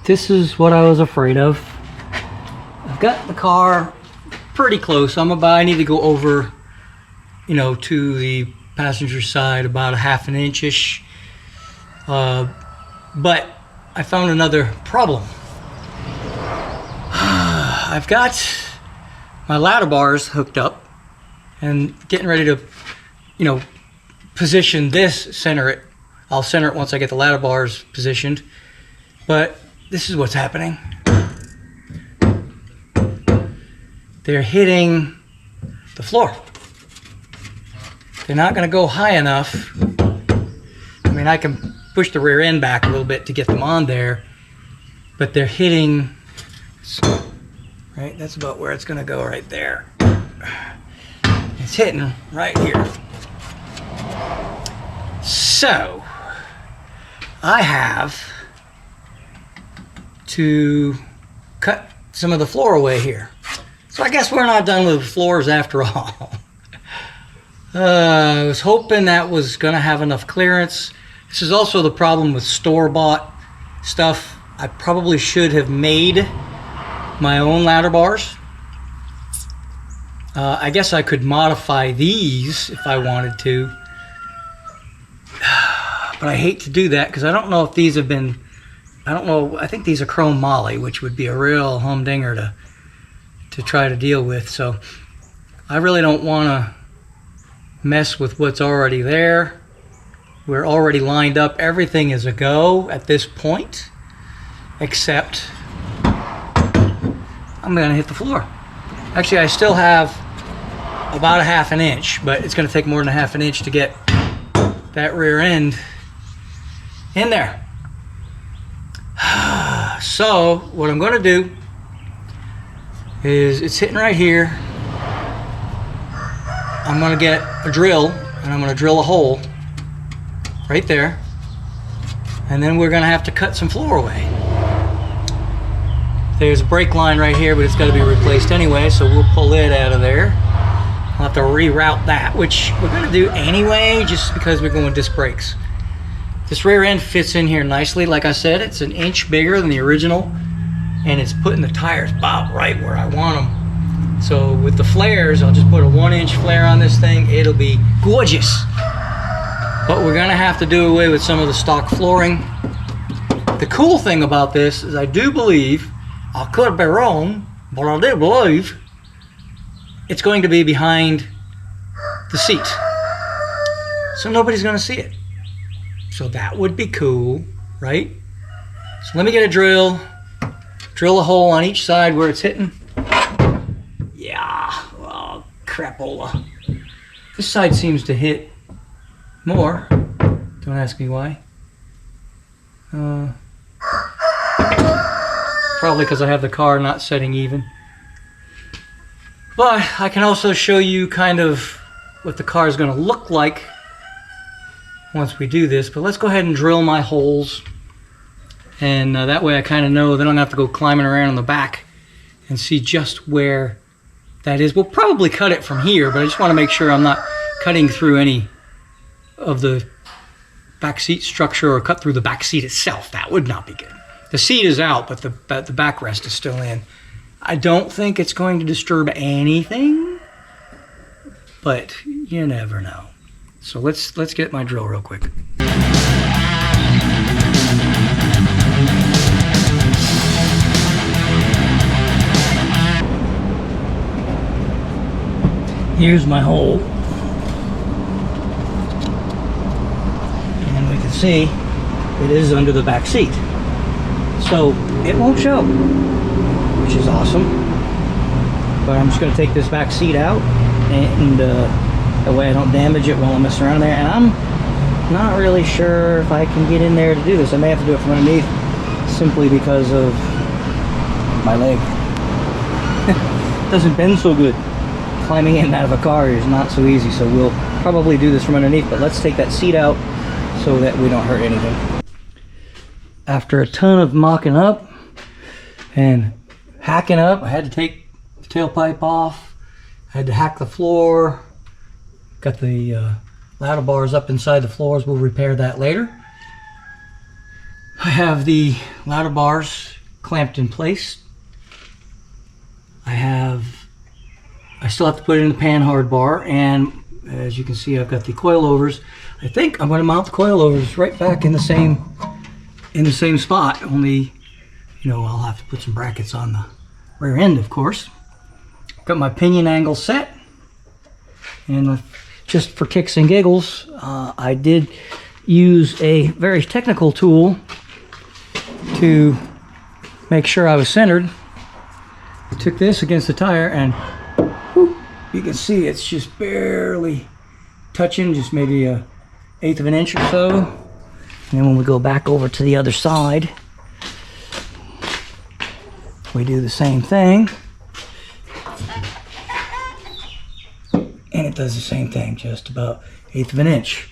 this is what I was afraid of. I've got the car pretty close. I need to go over, you know, to the passenger side about a half an inch-ish. But I found another problem. I've got my ladder bars hooked up and getting ready to, you know, position this, center it. I'll center it once I get the ladder bars positioned. But this is what's happening. They're hitting the floor. They're not going to go high enough. I mean, I can push the rear end back a little bit to get them on there, but they're hitting, right? That's about where it's going to go, right there. It's hitting right here. So I have to cut some of the floor away here. So I guess we're not done with floors after all. I was hoping that was going to have enough clearance. This is also the problem with store-bought stuff. I probably should have made my own ladder bars. I guess I could modify these if I wanted to. But I hate to do that because I don't know if these have been, I don't know, I think these are chrome moly, which would be a real humdinger to try to deal with. So I really don't want to mess with what's already there. We're already lined up. Everything is a go at this point, except I'm going to hit the floor. Actually, I still have about a half an inch, but it's going to take more than a half an inch to get that rear end in there. So what I'm going to do is, it's hitting right here. I'm going to get a drill and I'm going to drill a hole right there, and then we're going to have to cut some floor away. There's a brake line right here, but it's got to be replaced anyway, so we'll pull it out of there. I'll have to reroute that, which we're going to do anyway, just because we're going disc brakes. This rear end fits in here nicely. Like I said, it's an inch bigger than the original, and it's putting the tires about right where I want them. So with the flares, I'll just put a 1-inch flare on this thing. It'll be gorgeous. But we're going to have to do away with some of the stock flooring. The cool thing about this is I do believe, I could be wrong, but I do believe it's going to be behind the seat. So nobody's going to see it. So that would be cool, right? So let me get a drill a hole on each side where it's hitting. Yeah, oh, crapola. This side seems to hit more. Don't ask me why. Probably because I have the car not setting even. But I can also show you kind of what the car is going to look like once we do this. But let's go ahead and drill my holes, and that way I kind of know. Then I don't have to go climbing around in the back and see just where that is. We'll probably cut it from here, but I just want to make sure I'm not cutting through any of the back seat structure or cut through the back seat itself. That would not be good. The seat is out, but the backrest is still in. I don't think it's going to disturb anything, but you never know. So let's get my drill real quick. Here's my hole. And we can see it is under the back seat. So it won't show, which is awesome. But I'm just going to take this back seat out, and that way I don't damage it while I'm messing around there. And I'm not really sure if I can get in there to do this. I may have to do it from underneath, simply because of my leg. It doesn't bend so good. Climbing in and out of a car is not so easy, so we'll probably do this from underneath. But let's take that seat out so that we don't hurt anything. After a ton of mocking up and hacking up, I had to take the tailpipe off. I had to hack the floor. Got the ladder bars up inside the floors. We'll repair that later. I have the ladder bars clamped in place. I still have to put it in the panhard bar, and as you can see, I've got the coilovers. I think I'm going to mount the coilovers right back in the same spot, only, you know, I'll have to put some brackets on the rear end, of course. Got my pinion angle set, and just for kicks and giggles, I did use a very technical tool to make sure I was centered. I took this against the tire, and whoop, you can see it's just barely touching, just maybe a 1/8 of an inch or so. And then when we go back over to the other side, we do the same thing, and it does the same thing, just about 1/8 of an inch.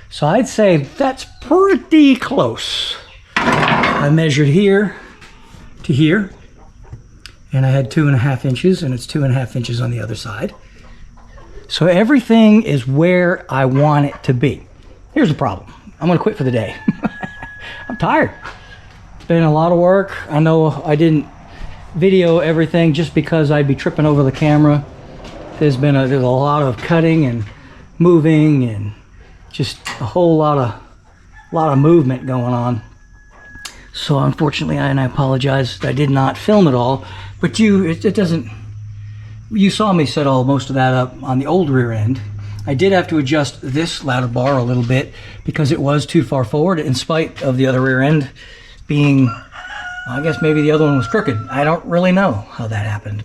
So I'd say that's pretty close. I measured here to here, and I had 2.5 inches, and it's 2.5 inches on the other side. So everything is where I want it to be. Here's the problem. I'm gonna quit for the day. I'm tired. It's been a lot of work. I know I didn't video everything just because I'd be tripping over the camera. There's a lot of cutting and moving and just a whole lot of movement going on. So unfortunately, and I apologize, I did not film it all, but it doesn't, you saw me set most of that up on the old rear end. I did have to adjust this ladder bar a little bit because it was too far forward, in spite of the other rear end being, I guess maybe the other one was crooked. I don't really know how that happened,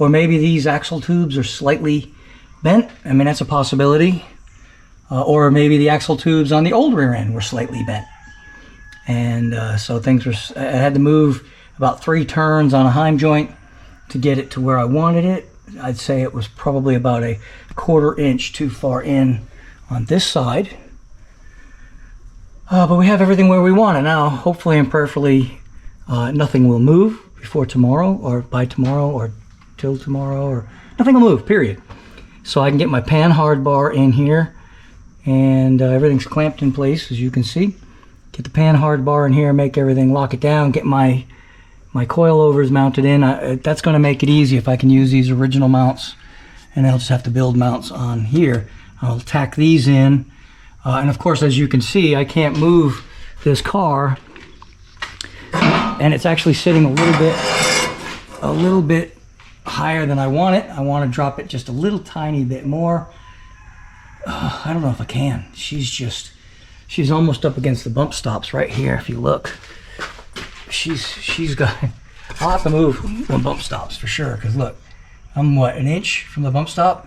or maybe these axle tubes are slightly bent. I mean, that's a possibility. Or maybe the axle tubes on the old rear end were slightly bent. And so I had to move about 3 turns on a heim joint to get it to where I wanted it. I'd say it was probably about a 1/4 inch too far in on this side. But we have everything where we want it now. Hopefully and prayerfully, nothing will move before tomorrow, or by tomorrow, or till tomorrow, or nothing will move, period. So I can get my panhard bar in here, and everything's clamped in place, as you can see. Get the panhard bar in here, make everything, lock it down, get my coilovers mounted in. That's going to make it easy if I can use these original mounts, and I'll just have to build mounts on here. I'll tack these in, and of course, as you can see, I can't move this car, and it's actually sitting a little bit higher than I want it. I want to drop it just a little tiny bit more. I don't know if I can. She's almost up against the bump stops right here. If you look, she's got, I'll have to move the bump stops for sure, because look, I'm what, 1 inch from the bump stop?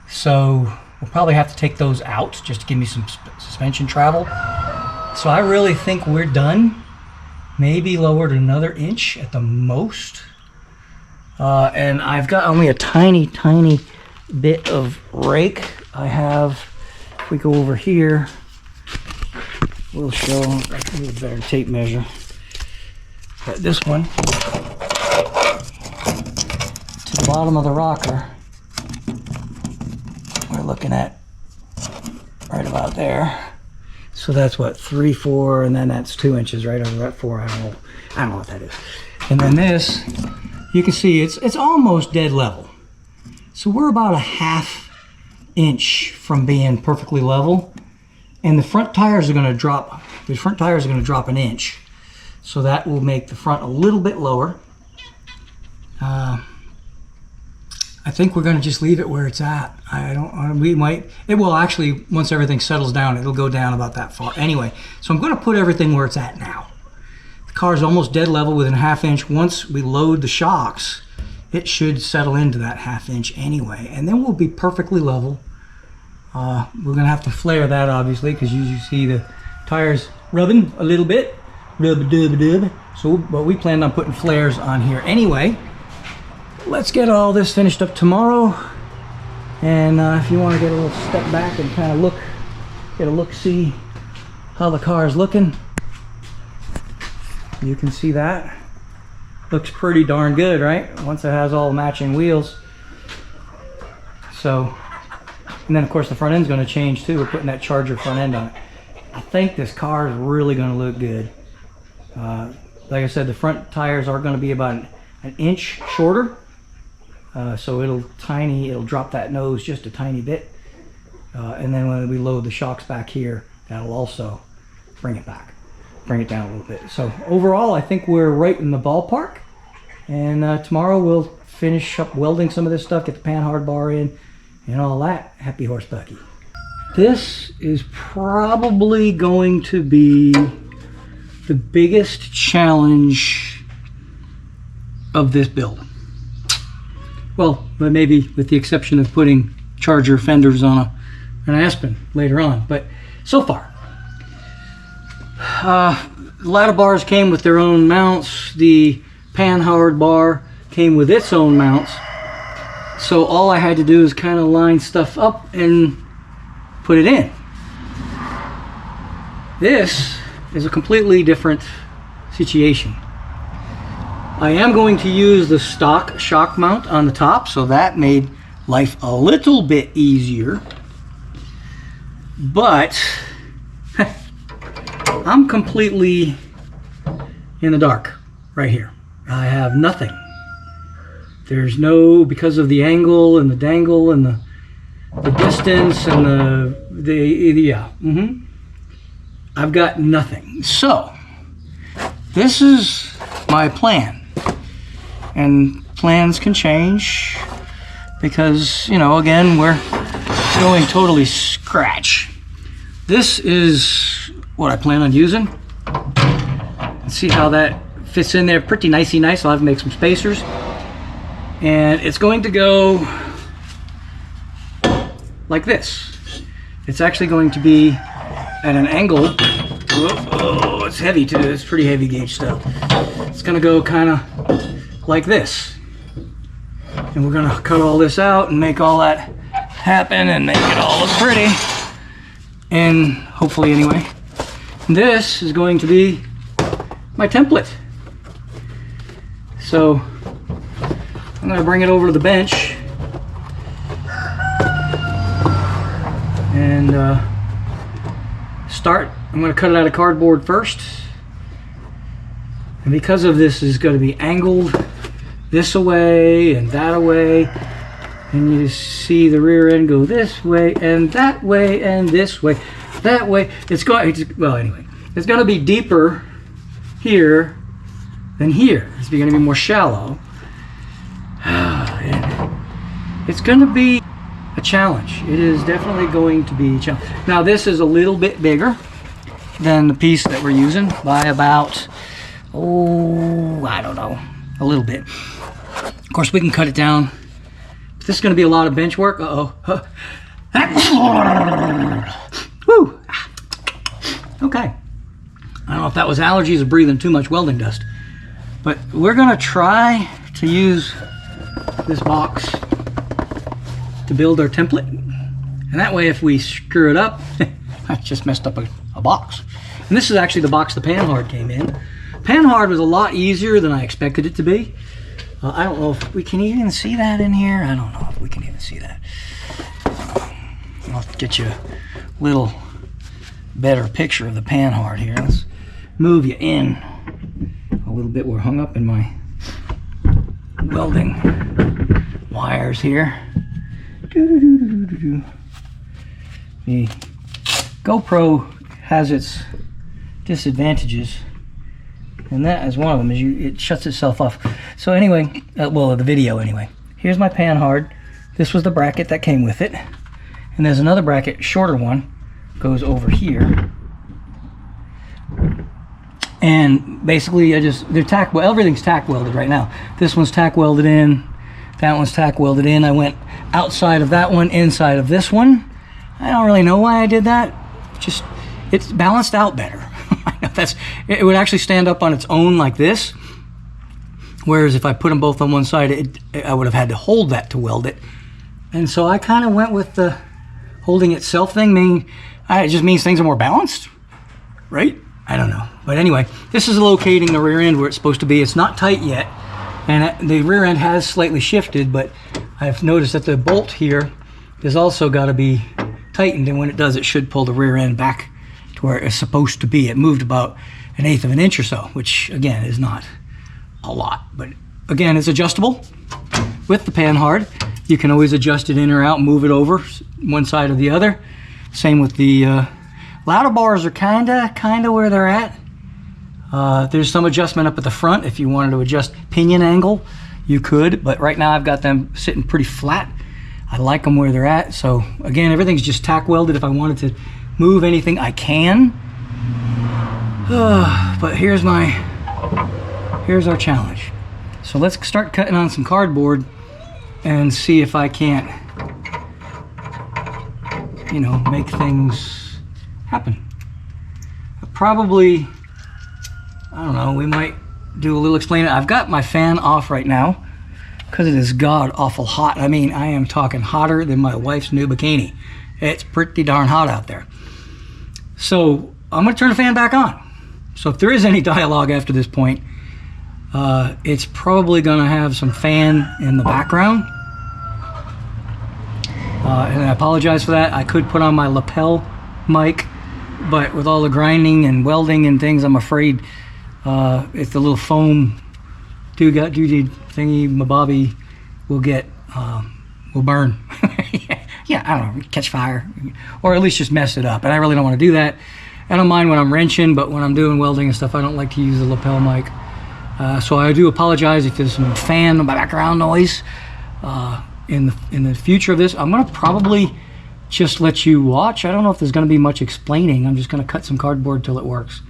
So we'll probably have to take those out just to give me some suspension travel. So I really think we're done. Maybe lowered another inch at the most. And I've got only a tiny bit of rake. I have, if we go over here, we'll show a better tape measure. Got this one to the bottom of the rocker. We're looking at right about there. So that's what, 3, 4, and then that's 2 inches right over that 4. I don't know what that is. And then this, you can see it's almost dead level. So we're about a 1/2 inch from being perfectly level, and the front tires are going to drop. The front tires are going to drop 1 inch, so that will make the front a little bit lower. I think we're going to just leave it where it's at. It will actually, once everything settles down, it'll go down about that far anyway. So I'm going to put everything where it's at now. The car is almost dead level within a 1/2 inch. Once we load the shocks, it should settle into that 1/2 inch anyway, and then we'll be perfectly level. We're going to have to flare that, obviously, because you see the tires rubbing a little bit. Rub-a-dub-a-dub. So, but we planned on putting flares on here anyway. Let's get all this finished up tomorrow, and if you want to get a little step back and kind of get a look, see how the car is looking, you can see that looks pretty darn good, right? Once it has all matching wheels. So, and then of course the front end's going to change too. We're putting that Charger front end on it. I think this car is really going to look good. like I said, the front tires are going to be about an inch shorter. So it'll drop that nose just a tiny bit. And then when we load the shocks back here, that'll also bring it down a little bit. So overall, I think we're right in the ballpark. And tomorrow we'll finish up welding some of this stuff, get the panhard bar in, and all that. Happy horse buggy. This is probably going to be the biggest challenge of this build. Well, but maybe with the exception of putting Charger fenders on an Aspen later on. But so far, the ladder bars came with their own mounts. The panhard bar came with its own mounts. So all I had to do is kind of line stuff up and put it in. This is a completely different situation. I am going to use the stock shock mount on the top, so that made life a little bit easier. But I'm completely in the dark right here. I have nothing. There's no, because of the angle and the dangle and the distance and I've got nothing. So this is my plan. And plans can change because, you know, again, we're going totally scratch. This is what I plan on using. Let's see how that fits in there. Pretty nicey nice. I'll have to make some spacers. And it's going to go like this. It's actually going to be at an angle. Oh, it's heavy too. It's pretty heavy gauge stuff. It's going to go kind of like this. And we're going to cut all this out and make all that happen and make it all look pretty. And hopefully anyway. This is going to be my template. So I'm going to bring it over to the bench and start. I'm going to cut it out of cardboard first. And because of this is going to be angled this away and that away, and you see the rear end go this way and that way and this way, that way. It's going, well anyway, it's going to be deeper here than here. It's going to be more shallow. And it's going to be a challenge. It is definitely going to be a challenge. Now this is a little bit bigger than the piece that we're using by about, oh, I don't know, a little bit. Of course, we can cut it down. But this is going to be a lot of bench work. Uh-oh. Woo. Okay. I don't know if that was allergies or breathing too much welding dust. But we're going to try to use this box to build our template. And that way, if we screw it up, I just messed up a box. And this is actually the box the panhard came in. Panhard was a lot easier than I expected it to be. I don't know if we can even see that in here. I don't know if we can even see that. I'll get you a little better picture of the panhard here. Let's move you in a little bit. We're hung up in my welding wires here. The GoPro has its disadvantages, and that is one of them, is it shuts itself off. So anyway, well, the video anyway. Here's my panhard. This was the bracket that came with it, and there's another bracket, shorter one, goes over here. And basically, everything's tack welded right now. This one's tack welded in. That one's tack welded in. I went outside of that one, inside of this one. I don't really know why I did that. Just, it's balanced out better. It would actually stand up on its own like this. Whereas if I put them both on one side, I would have had to hold that to weld it. And so I kind of went with the holding itself thing. It just means things are more balanced, right? I don't know. But anyway, this is locating the rear end where it's supposed to be. It's not tight yet. And the rear end has slightly shifted, but I've noticed that the bolt here has also got to be tightened. And when it does, it should pull the rear end back to where it's supposed to be. It moved about 1/8 of an inch or so, which again is not a lot, but again, it's adjustable with the panhard. You can always adjust it in or out, move it over one side or the other. Same with the ladder bars are kinda where they're at. There's some adjustment up at the front. If you wanted to adjust pinion angle, you could, but right now I've got them sitting pretty flat. I like them where they're at. So again, everything's just tack welded. If I wanted to move anything, I can. But here's our challenge. So let's start cutting on some cardboard and see if I can't, you know, make things happen. Probably, I don't know, we might do a little explaining. I've got my fan off right now because it is god awful hot. I mean, I am talking hotter than my wife's new bikini. It's pretty darn hot out there. So I'm gonna turn the fan back on. So if there is any dialogue after this point, it's probably gonna have some fan in the background. And I apologize for that. I could put on my lapel mic, but with all the grinding and welding and things, I'm afraid if the little foam doody thingy mabobby will burn. Yeah, I don't know, catch fire, or at least just mess it up. And I really don't want to do that. I don't mind when I'm wrenching, but when I'm doing welding and stuff, I don't like to use the lapel mic. So I do apologize if there's some fan background noise. In the future of this, I'm gonna probably just let you watch. I don't know if there's gonna be much explaining. I'm just gonna cut some cardboard till it works,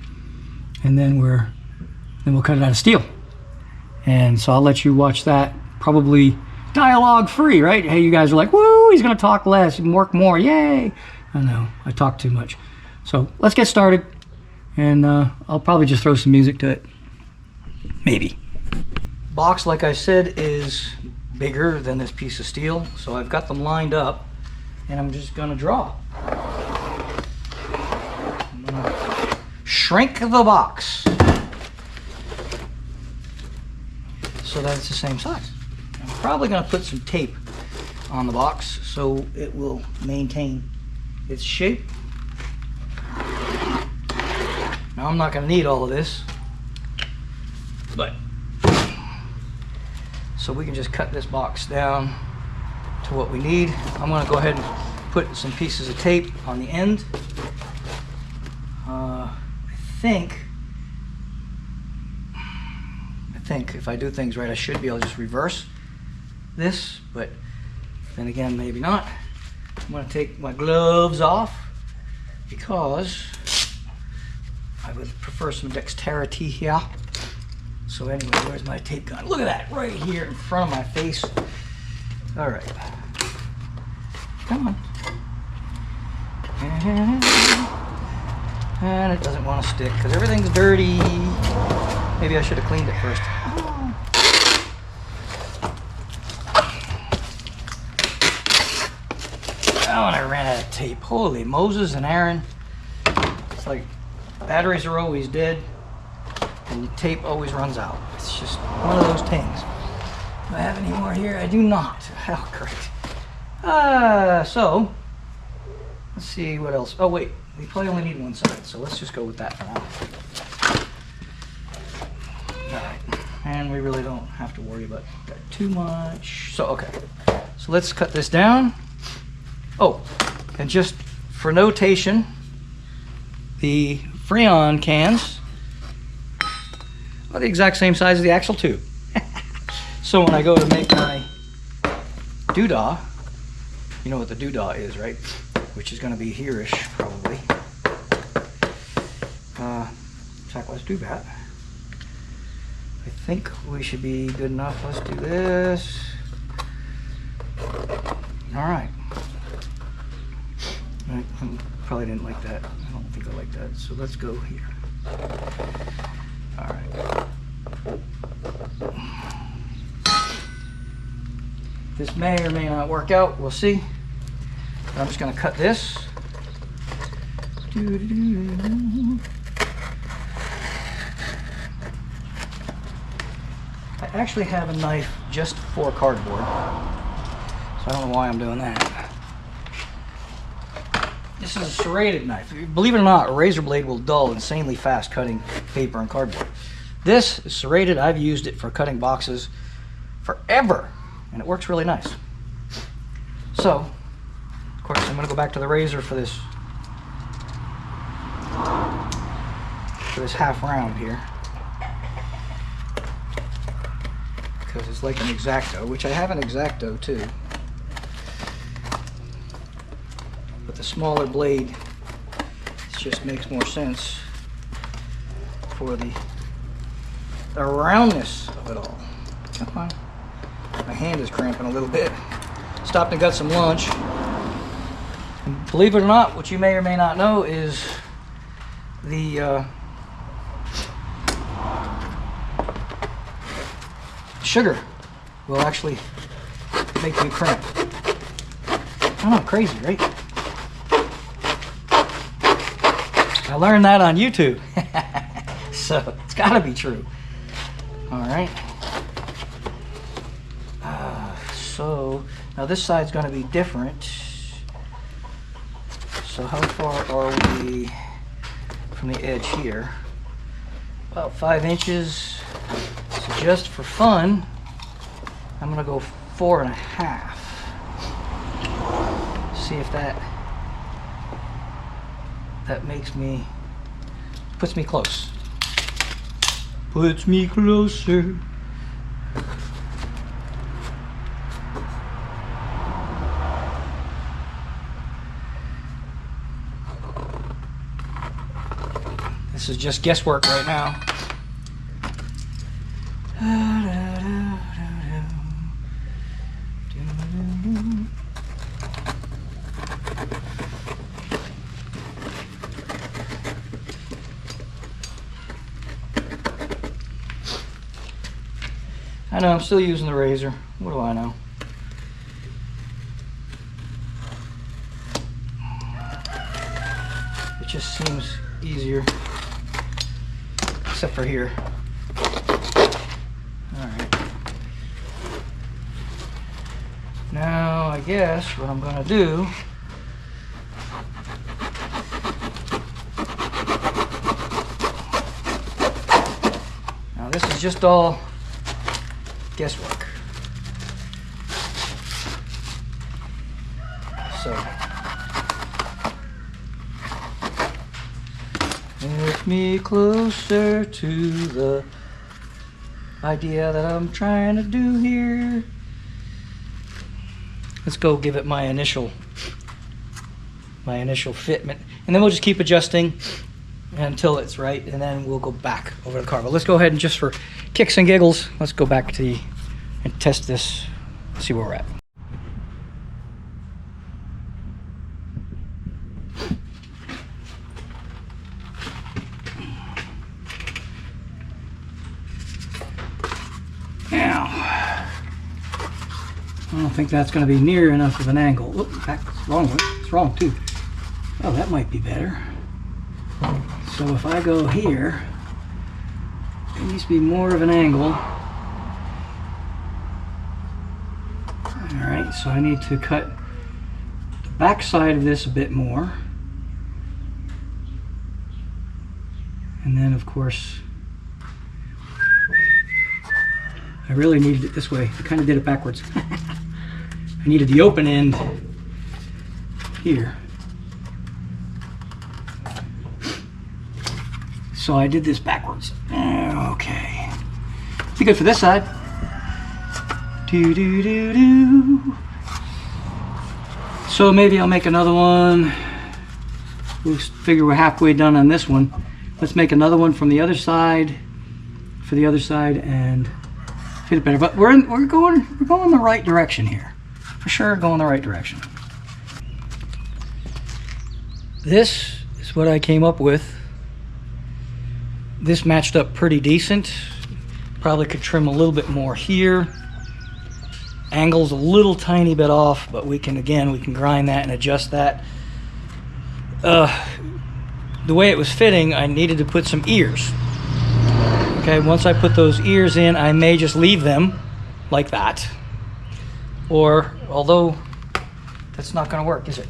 and then we'll cut it out of steel. And so I'll let you watch that, probably dialogue free, right? Hey, you guys are like, woo, he's gonna talk less and work more, yay. I know, I talk too much. So let's get started, and I'll probably just throw some music to it, maybe. Box, like I said, is bigger than this piece of steel, so I've got them lined up, and I'm just gonna draw. I'm gonna shrink the box so that it's the same size. I'm probably gonna put some tape on the box so it will maintain its shape. Now I'm not gonna need all of this, but so we can just cut this box down to what we need. I'm gonna go ahead and put some pieces of tape on the end. I think if I do things right, I should be able to just reverse this, but then again, maybe not. I'm gonna take my gloves off because I would prefer some dexterity here. So anyway, where's my tape gun? Look at that, right here in front of my face. All right, come on. And it doesn't want to stick because everything's dirty. Maybe I should have cleaned it first. Oh, and I ran out of tape. Holy Moses and Aaron. It's like batteries are always dead and the tape always runs out. It's just one of those things. Do I have any more here? I do not. Oh, great. So, let's see what else. Oh, wait. We probably only need one side, so let's just go with that for now. All right. And we really don't have to worry about that too much. So, okay. So let's cut this down. Oh, and just for notation, the Freon cans are the exact same size as the axle tube. So when I go to make my doodah, you know what the doodah is, right? Which is going to be here-ish, probably. Let's do that. I think we should be good enough. Let's do this. All right. I probably didn't like that. I don't think I like that. So let's go here. All right. This may or may not work out. We'll see. I'm just going to cut this. I actually have a knife just for cardboard, so I don't know why I'm doing that. This is a serrated knife. Believe it or not, a razor blade will dull insanely fast cutting paper and cardboard. This is serrated. I've used it for cutting boxes forever, and it works really nice. So, of course, I'm going to go back to the razor for this half round here, because it's like an X-Acto, which I have an X-Acto too. But the smaller blade just makes more sense for the roundness of it all. Come on. My hand is cramping a little bit. Stopped and got some lunch. And believe it or not, what you may or may not know is the sugar will actually make you cramp. I know, crazy, right? I learned that on YouTube. So it's gotta be true. All right. So now this side's gonna be different. So how far are we from the edge here? About 5 inches. So just for fun, I'm gonna go 4.5. See if that puts me close. Puts me closer. This is just guesswork right now. I know, I'm still using the razor. What do I know? It just seems easier. Except for here. Alright. Now, I guess what I'm going to do now, this is just all guesswork. So, lift me closer to the idea that I'm trying to do here. Let's go give it my initial fitment, and then we'll just keep adjusting until it's right, and then we'll go back over the car. But let's go ahead and, just for kicks and giggles, let's go back to and test this, see where we're at. Now, I don't think that's going to be near enough of an angle. Oop, that's wrong one. It's wrong too. Oh, that might be better. So if I go here, there needs to be more of an angle. Alright, so I need to cut the back side of this a bit more. And then, of course, I really needed it this way. I kind of did it backwards. I needed the open end here. So I did this backwards. Okay. Be good for this side. Do do do do. So maybe I'll make another one. We'll figure we're halfway done on this one. Let's make another one from the other side, for the other side, and fit it better. But we're going the right direction here. For sure, going the right direction. This is what I came up with. This matched up pretty decent. Probably could trim a little bit more here. Angle's a little tiny bit off, but we can grind that and adjust that. The way it was fitting, I needed to put some ears. Okay, once I put those ears in, I may just leave them like that. Or, although that's not gonna work, is it?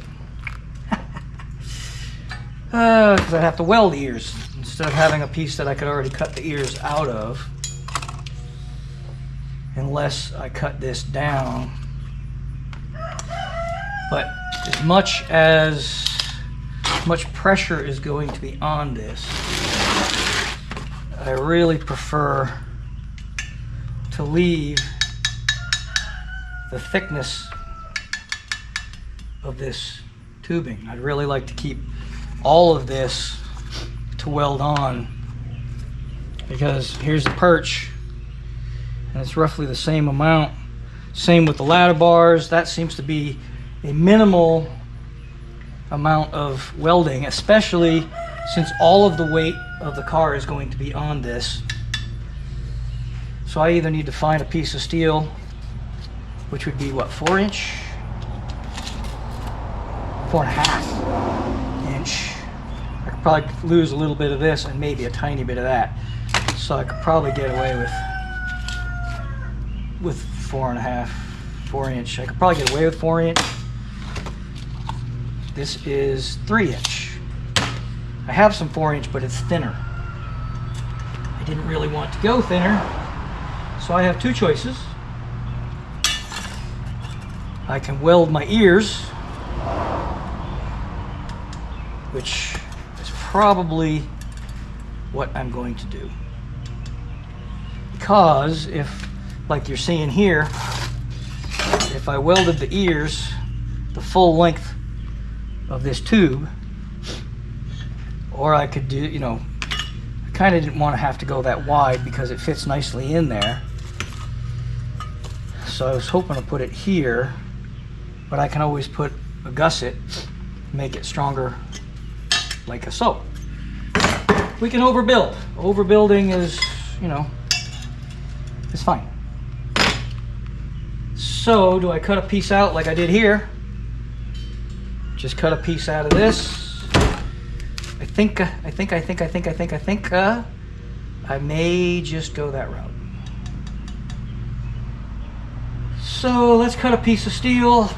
Because I'd have to weld the ears instead of having a piece that I could already cut the ears out of. Unless I cut this down. But as much pressure is going to be on this, I really prefer to leave the thickness of this tubing. I'd really like to keep all of this to weld on, because here's the perch and it's roughly the same amount. Same with the ladder bars. That seems to be a minimal amount of welding, especially since all of the weight of the car is going to be on this. So I either need to find a piece of steel, which would be what, 4-inch? 4.5 inch. I could probably lose a little bit of this and maybe a tiny bit of that. So I could probably get away with 4.5, 4-inch. I could probably get away with 4-inch. This is 3-inch. I have some 4-inch, but it's thinner. I didn't really want to go thinner, so I have two choices. I can weld my ears, which is probably what I'm going to do. Because if, like you're seeing here, if I welded the ears the full length of this tube, or I could do, you know, I kind of didn't want to have to go that wide because it fits nicely in there. So I was hoping to put it here, but I can always put a gusset, make it stronger like so. We can overbuild. Overbuilding is, you know, it's fine. So do I cut a piece out like I did here? Just cut a piece out of this. I think I may just go that route. So let's cut a piece of steel.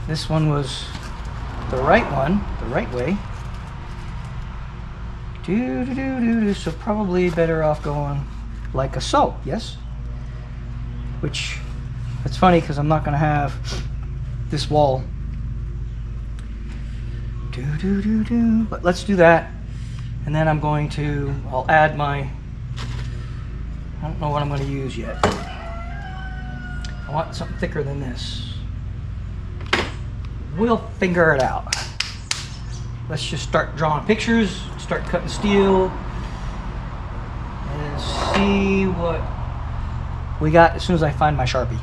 This one was the right one, the right way. So probably better off going like so, yes? Which, it's funny because I'm not going to have this wall. But let's do that. And then I'll add my, I don't know what I'm going to use yet. I want something thicker than this. We'll figure it out. Let's just start drawing pictures, start cutting steel, and see what we got as soon as I find my Sharpie.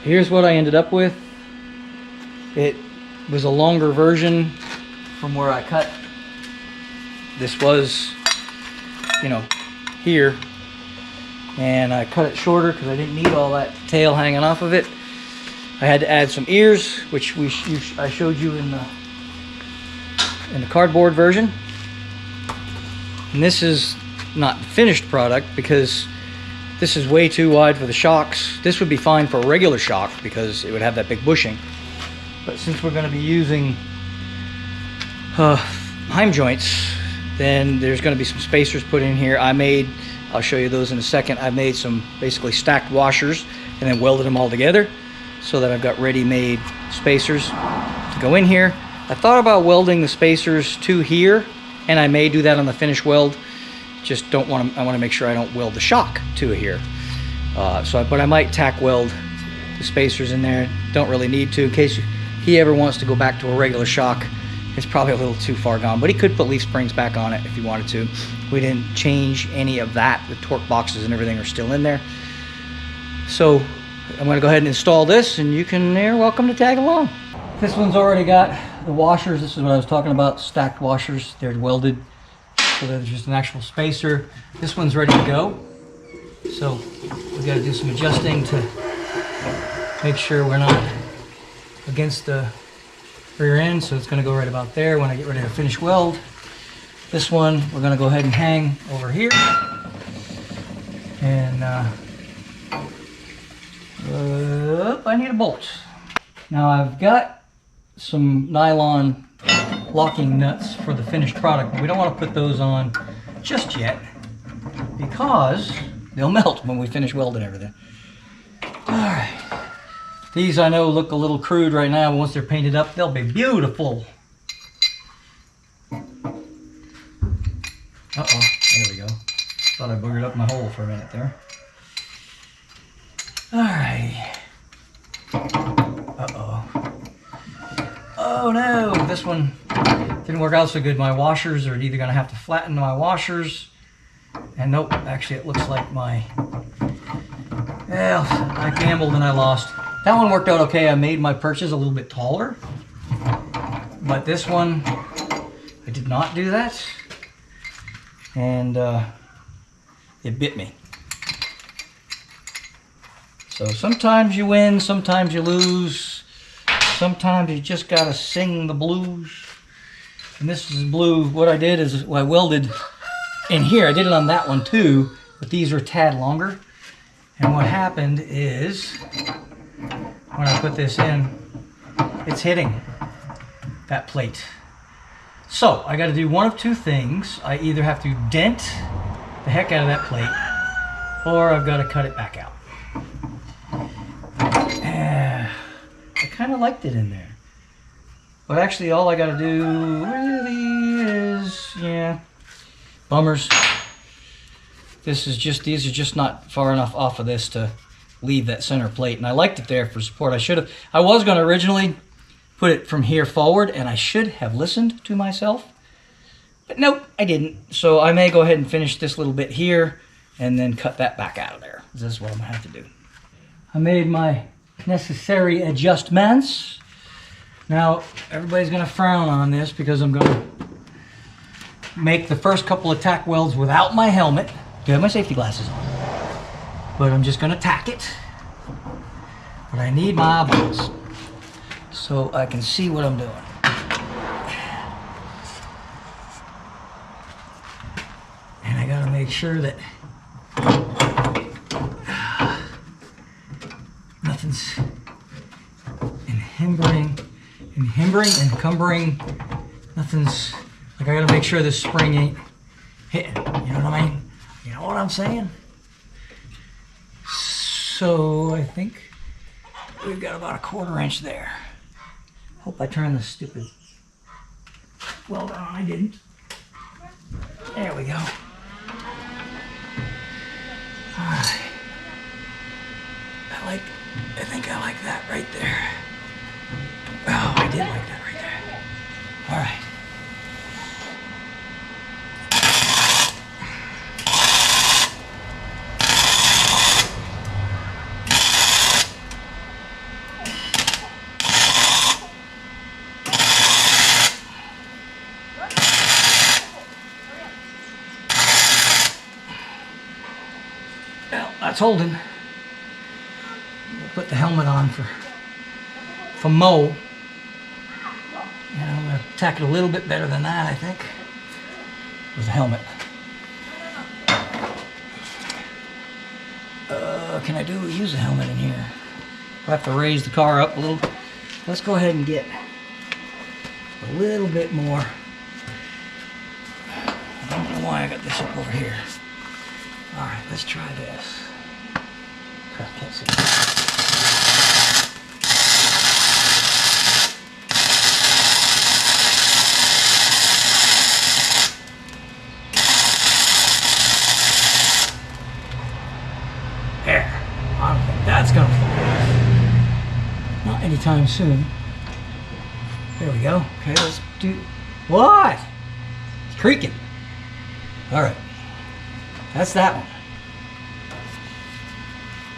Here's what I ended up with. It was a longer version from where I cut. This was, you know, here, and I cut it shorter because I didn't need all that tail hanging off of it. I had to add some ears, which I showed you in the cardboard version. And this is not the finished product because this is way too wide for the shocks. This would be fine for a regular shock because it would have that big bushing. But since we're going to be using Heim joints, then there's going to be some spacers put in here. I'll show you those in a second. I made some basically stacked washers and then welded them all together so that I've got ready-made spacers to go in here. I thought about welding the spacers to here, and I may do that on the finish weld. Just I want to make sure I don't weld the shock to here. But I might tack weld the spacers in there. Don't really need to in case he ever wants to go back to a regular shock. It's probably a little too far gone, but he could put leaf springs back on it if he wanted to. We didn't change any of that. The torque boxes and everything are still in there. So I'm going to go ahead and install this, and you're welcome to tag along. This one's already got the washers. This is what I was talking about, stacked washers. They're welded, so there's just an actual spacer. This one's ready to go. So we've got to do some adjusting to make sure we're not against the rear end. So it's going to go right about there when I get ready to finish weld. This one we're going to go ahead and hang over here. And I need a bolt. Now I've got some nylon locking nuts for the finished product, but we don't want to put those on just yet because they'll melt when we finish welding everything. Alright. These I know look a little crude right now, but once they're painted up, they'll be beautiful. Uh-oh, there we go. Thought I boogered up my hole for a minute there. Alrighty. Uh-oh. Oh no, this one didn't work out so good. My washers are either going to have to flatten my washers. And nope, actually it looks like well, I gambled and I lost. That one worked out okay. I made my perches a little bit taller. But this one, I did not do that. And it bit me. So sometimes you win, sometimes you lose. Sometimes you just gotta sing the blues. And this is blue. What I did is I welded in here. I did it on that one too, but these are a tad longer. And what happened is when I put this in, it's hitting that plate. So I gotta do one of two things. I either have to dent the heck out of that plate, or I've got to cut it back out. I kind of liked it in there. But actually all I got to do really is, bummers. These are just not far enough off of this to leave that center plate. And I liked it there for support. I was going to originally put it from here forward, and I should have listened to myself. But nope, I didn't. So I may go ahead and finish this little bit here and then cut that back out of there. This is what I'm going to have to do. I made my necessary adjustments. Now, everybody's going to frown on this because I'm going to make the first couple of tack welds without my helmet. I do have my safety glasses on. But I'm just going to tack it. But I need my eyeballs so I can see what I'm doing. And I got to make sure that nothing's encumbering. Nothing's, like, I gotta make sure this spring ain't hitting. You know what I mean? You know what I'm saying? So I think we've got about a 1/4 inch there. Hope I turned the stupid welder on. I didn't. There we go. Alright. I think I like that right there. Oh, I did like that right there. All right. that's holding. We'll put the helmet on for Mo. And I'm going to tack it a little bit better than that, I think, with the helmet. Can I use the helmet in here? I'll have to raise the car up a little. Let's go ahead and get a little bit more. I don't know why I got this up over here. All right, let's try this. Crap, can't see. There. I don't think that's gonna fall. Not anytime soon. There we go. Okay, let's do. What? It's creaking. All right. That's that one.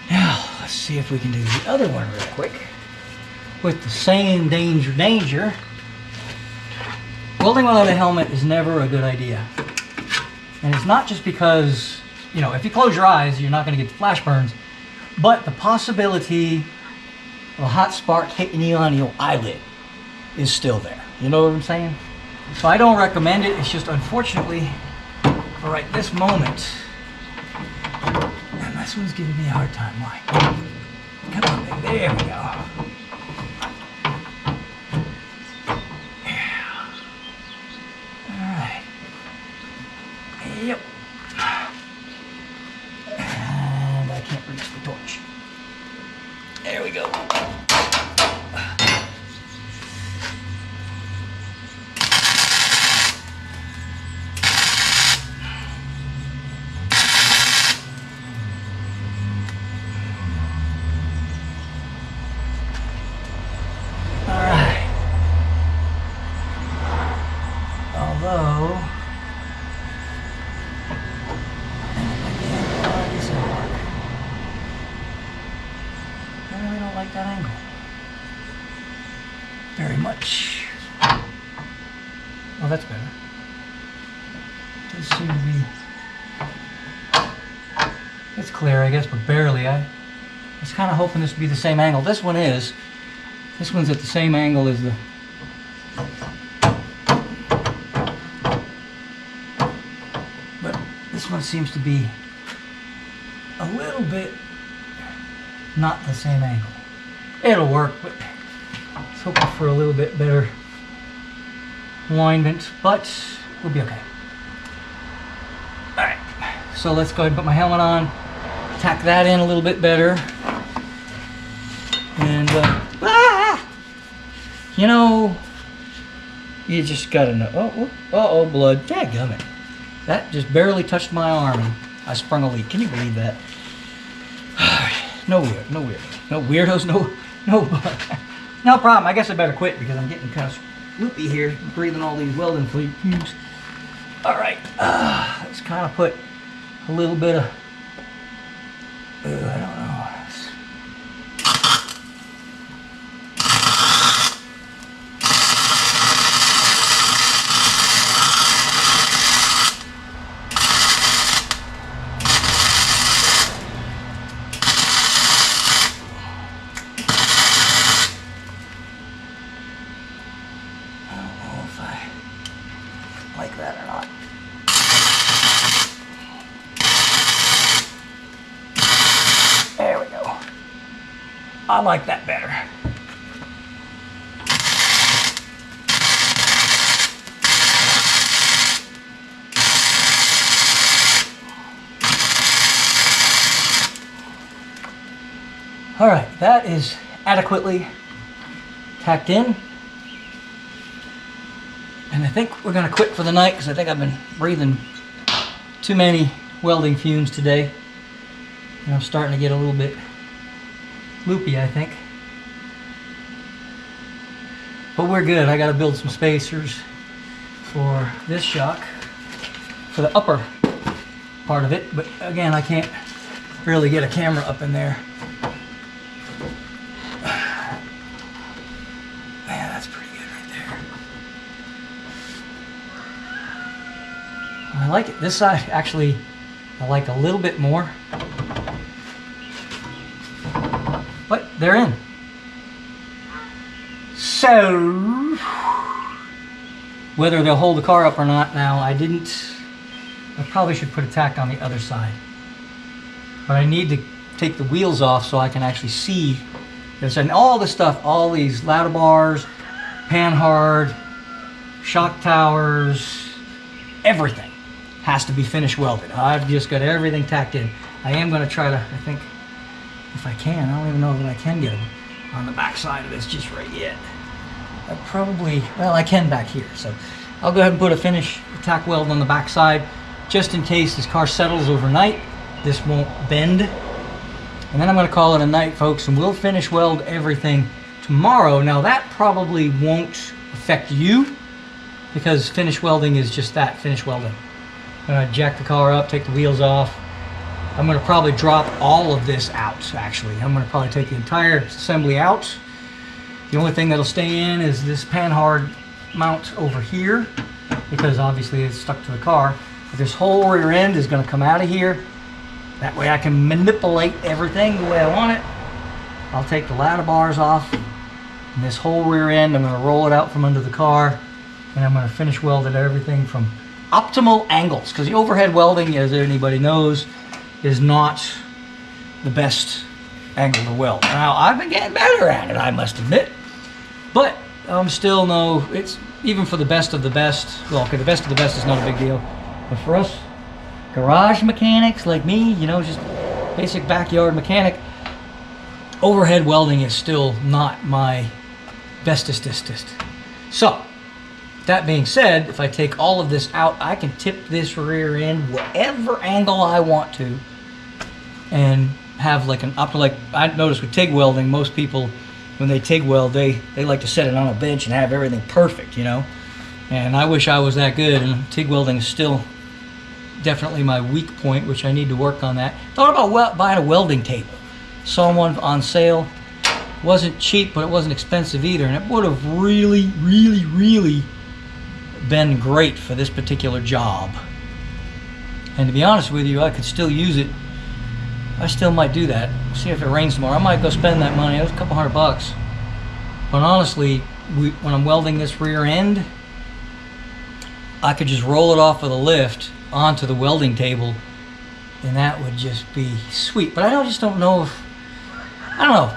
Now, let's see if we can do the other one real quick. With the same danger. Welding without a helmet is never a good idea. And it's not just because, you know, if you close your eyes, you're not going to get the flash burns, but the possibility of a hot spark hitting you on your eyelid is still there. You know what I'm saying? So I don't recommend it. It's just unfortunately, for right this moment, and this one's giving me a hard time. Why? Come on, baby. There we go. Yeah. All right. Yep. And I can't reach the torch. There we go. That angle very much. Oh, that's better. Does seem to be. It's clear, I guess, but barely. I was kind of hoping this would be the same angle. This one is. This one's at the same angle as the. But this one seems to be a little bit not the same angle. It'll work, but I was hoping for a little bit better alignment, but we'll be okay. All right, so let's go ahead and put my helmet on, tack that in a little bit better, and you know, you just gotta know. Oh, blood! Dadgummit! That just barely touched my arm, and I sprung a leak. Can you believe that? No weirdos, no problem. I guess I better quit because I'm getting kind of loopy here, breathing all these welding fumes. All right, let's kind of put a little bit of, I don't know. Like that or not. There we go. I like that better. All right, that is adequately tacked in. And I think we're going to quit for the night because I think I've been breathing too many welding fumes today. And I'm starting to get a little bit loopy, I think. But we're good. I got to build some spacers for this shock, for the upper part of it. But again, I can't really get a camera up in there. Man, that's pretty good right there. I like it. This side, actually, I like a little bit more. they're in. So, whether they'll hold the car up or not now, I probably should put a tack on the other side. But I need to take the wheels off so I can actually see this. And all the stuff, all these ladder bars, panhard, shock towers, everything has to be finish welded. I've just got everything tacked in. I am going to try to, I think, if I can, I don't even know that I can get them on the back side of this just right yet. I probably, well, I can back here. So I'll go ahead and put a finish tack weld on the back side just in case this car settles overnight. This won't bend. And then I'm going to call it a night, folks, and we'll finish weld everything tomorrow. Now that probably won't affect you because finish welding is just that, finish welding. I'm going to jack the car up, take the wheels off. I'm going to probably drop all of this out, actually. I'm going to probably take the entire assembly out. The only thing that'll stay in is this panhard mount over here because obviously it's stuck to the car. But this whole rear end is going to come out of here. That way I can manipulate everything the way I want it. I'll take the ladder bars off. And this whole rear end, I'm going to roll it out from under the car. And I'm going to finish weld it everything from optimal angles. Because the overhead welding, as anybody knows, is not the best angle to weld. Now, I've been getting better at it, I must admit. But I'm still it's even for the best of the best. Well, okay, the best of the best is not a big deal. But for us garage mechanics like me, you know, just basic backyard mechanic, overhead welding is still not my bestest. So, that being said, if I take all of this out, I can tip this rear end whatever angle I want to and have like an up to, like I noticed with TIG welding, most people when they TIG weld, they like to set it on a bench and have everything perfect, you know. And I wish I was that good, and TIG welding is still definitely my weak point, which I need to work on that. Thought about buying a welding table. Saw one on sale. Wasn't cheap, but it wasn't expensive either, and it would have really been great for this particular job. And to be honest with you, I could still use it. I still might do that. See if it rains tomorrow. I might go spend that money. It was a couple $100. But honestly, when I'm welding this rear end, I could just roll it off with a lift onto the welding table, and that would just be sweet. But I just don't know if, I don't know.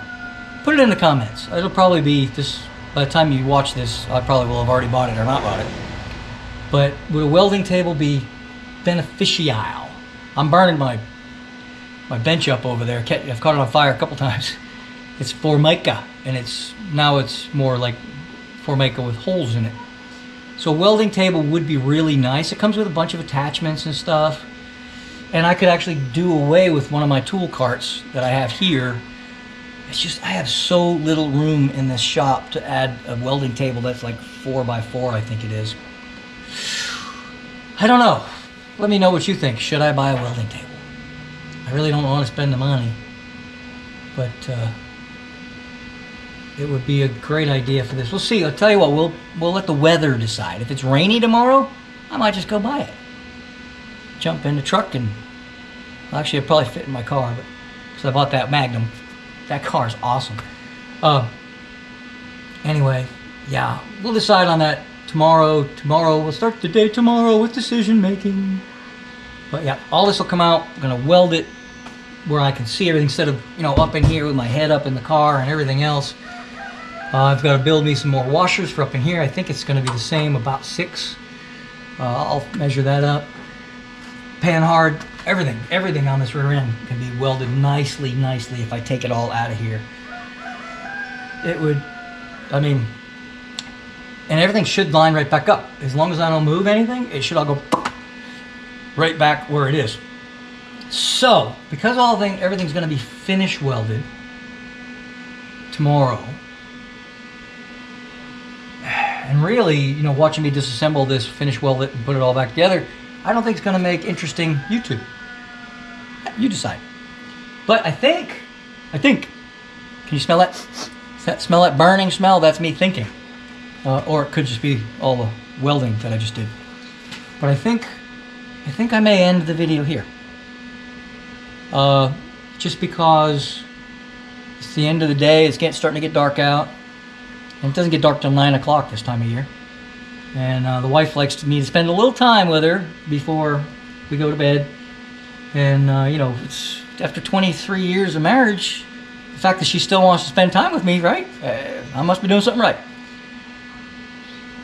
Put it in the comments. It'll probably be this, by the time you watch this, I probably will have already bought it or not bought it. But would a welding table be beneficial? I'm burning my bench up over there. I've caught it on fire a couple times. It's Formica, and now it's more like Formica with holes in it. So a welding table would be really nice. It comes with a bunch of attachments and stuff. And I could actually do away with one of my tool carts that I have here. It's just, I have so little room in this shop to add a welding table that's like 4x4, I think it is. I don't know. Let me know what you think. Should I buy a welding table? I really don't want to spend the money, but it would be a great idea for this. We'll see. I'll tell you what, we'll let the weather decide. If it's rainy tomorrow, I might just go buy it. Jump in the truck and, well, actually it'll probably fit in my car, but because I bought that Magnum. That car is awesome. Anyway, yeah, we'll decide on that tomorrow. We'll start the day tomorrow with decision making. But yeah, all this will come out. I'm gonna weld it where I can see everything instead of, you know, up in here with my head up in the car and everything else. I've got to build me some more washers for up in here. I think it's going to be the same, about 6. I'll measure that up. Panhard, everything on this rear end can be welded nicely if I take it all out of here. It would, I mean, and everything should line right back up. As long as I don't move anything, it should all go right back where it is. So, because everything's going to be finish welded tomorrow, and really, you know, watching me disassemble this, finish weld it, and put it all back together, I don't think it's going to make interesting YouTube. You decide. But I think, can you smell that? Smell that burning smell? That's me thinking. Or it could just be all the welding that I just did. But I think I may end the video here. Just because It's the end of the day. It's starting to get dark out. And it doesn't get dark till 9 o'clock this time of year. And the wife likes me to spend a little time with her before we go to bed. And, you know, it's after 23 years of marriage, the fact that she still wants to spend time with me, right? I must be doing something right.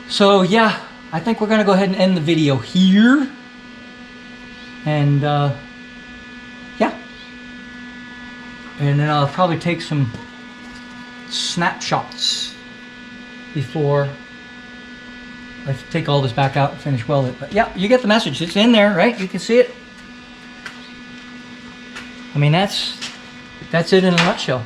So, yeah, I think we're going to go ahead and end the video here. And, yeah. And then I'll probably take some snapshots before I take all this back out and finish weld it. But yeah, you get the message. It's in there, right? You can see it. I mean, that's it in a nutshell.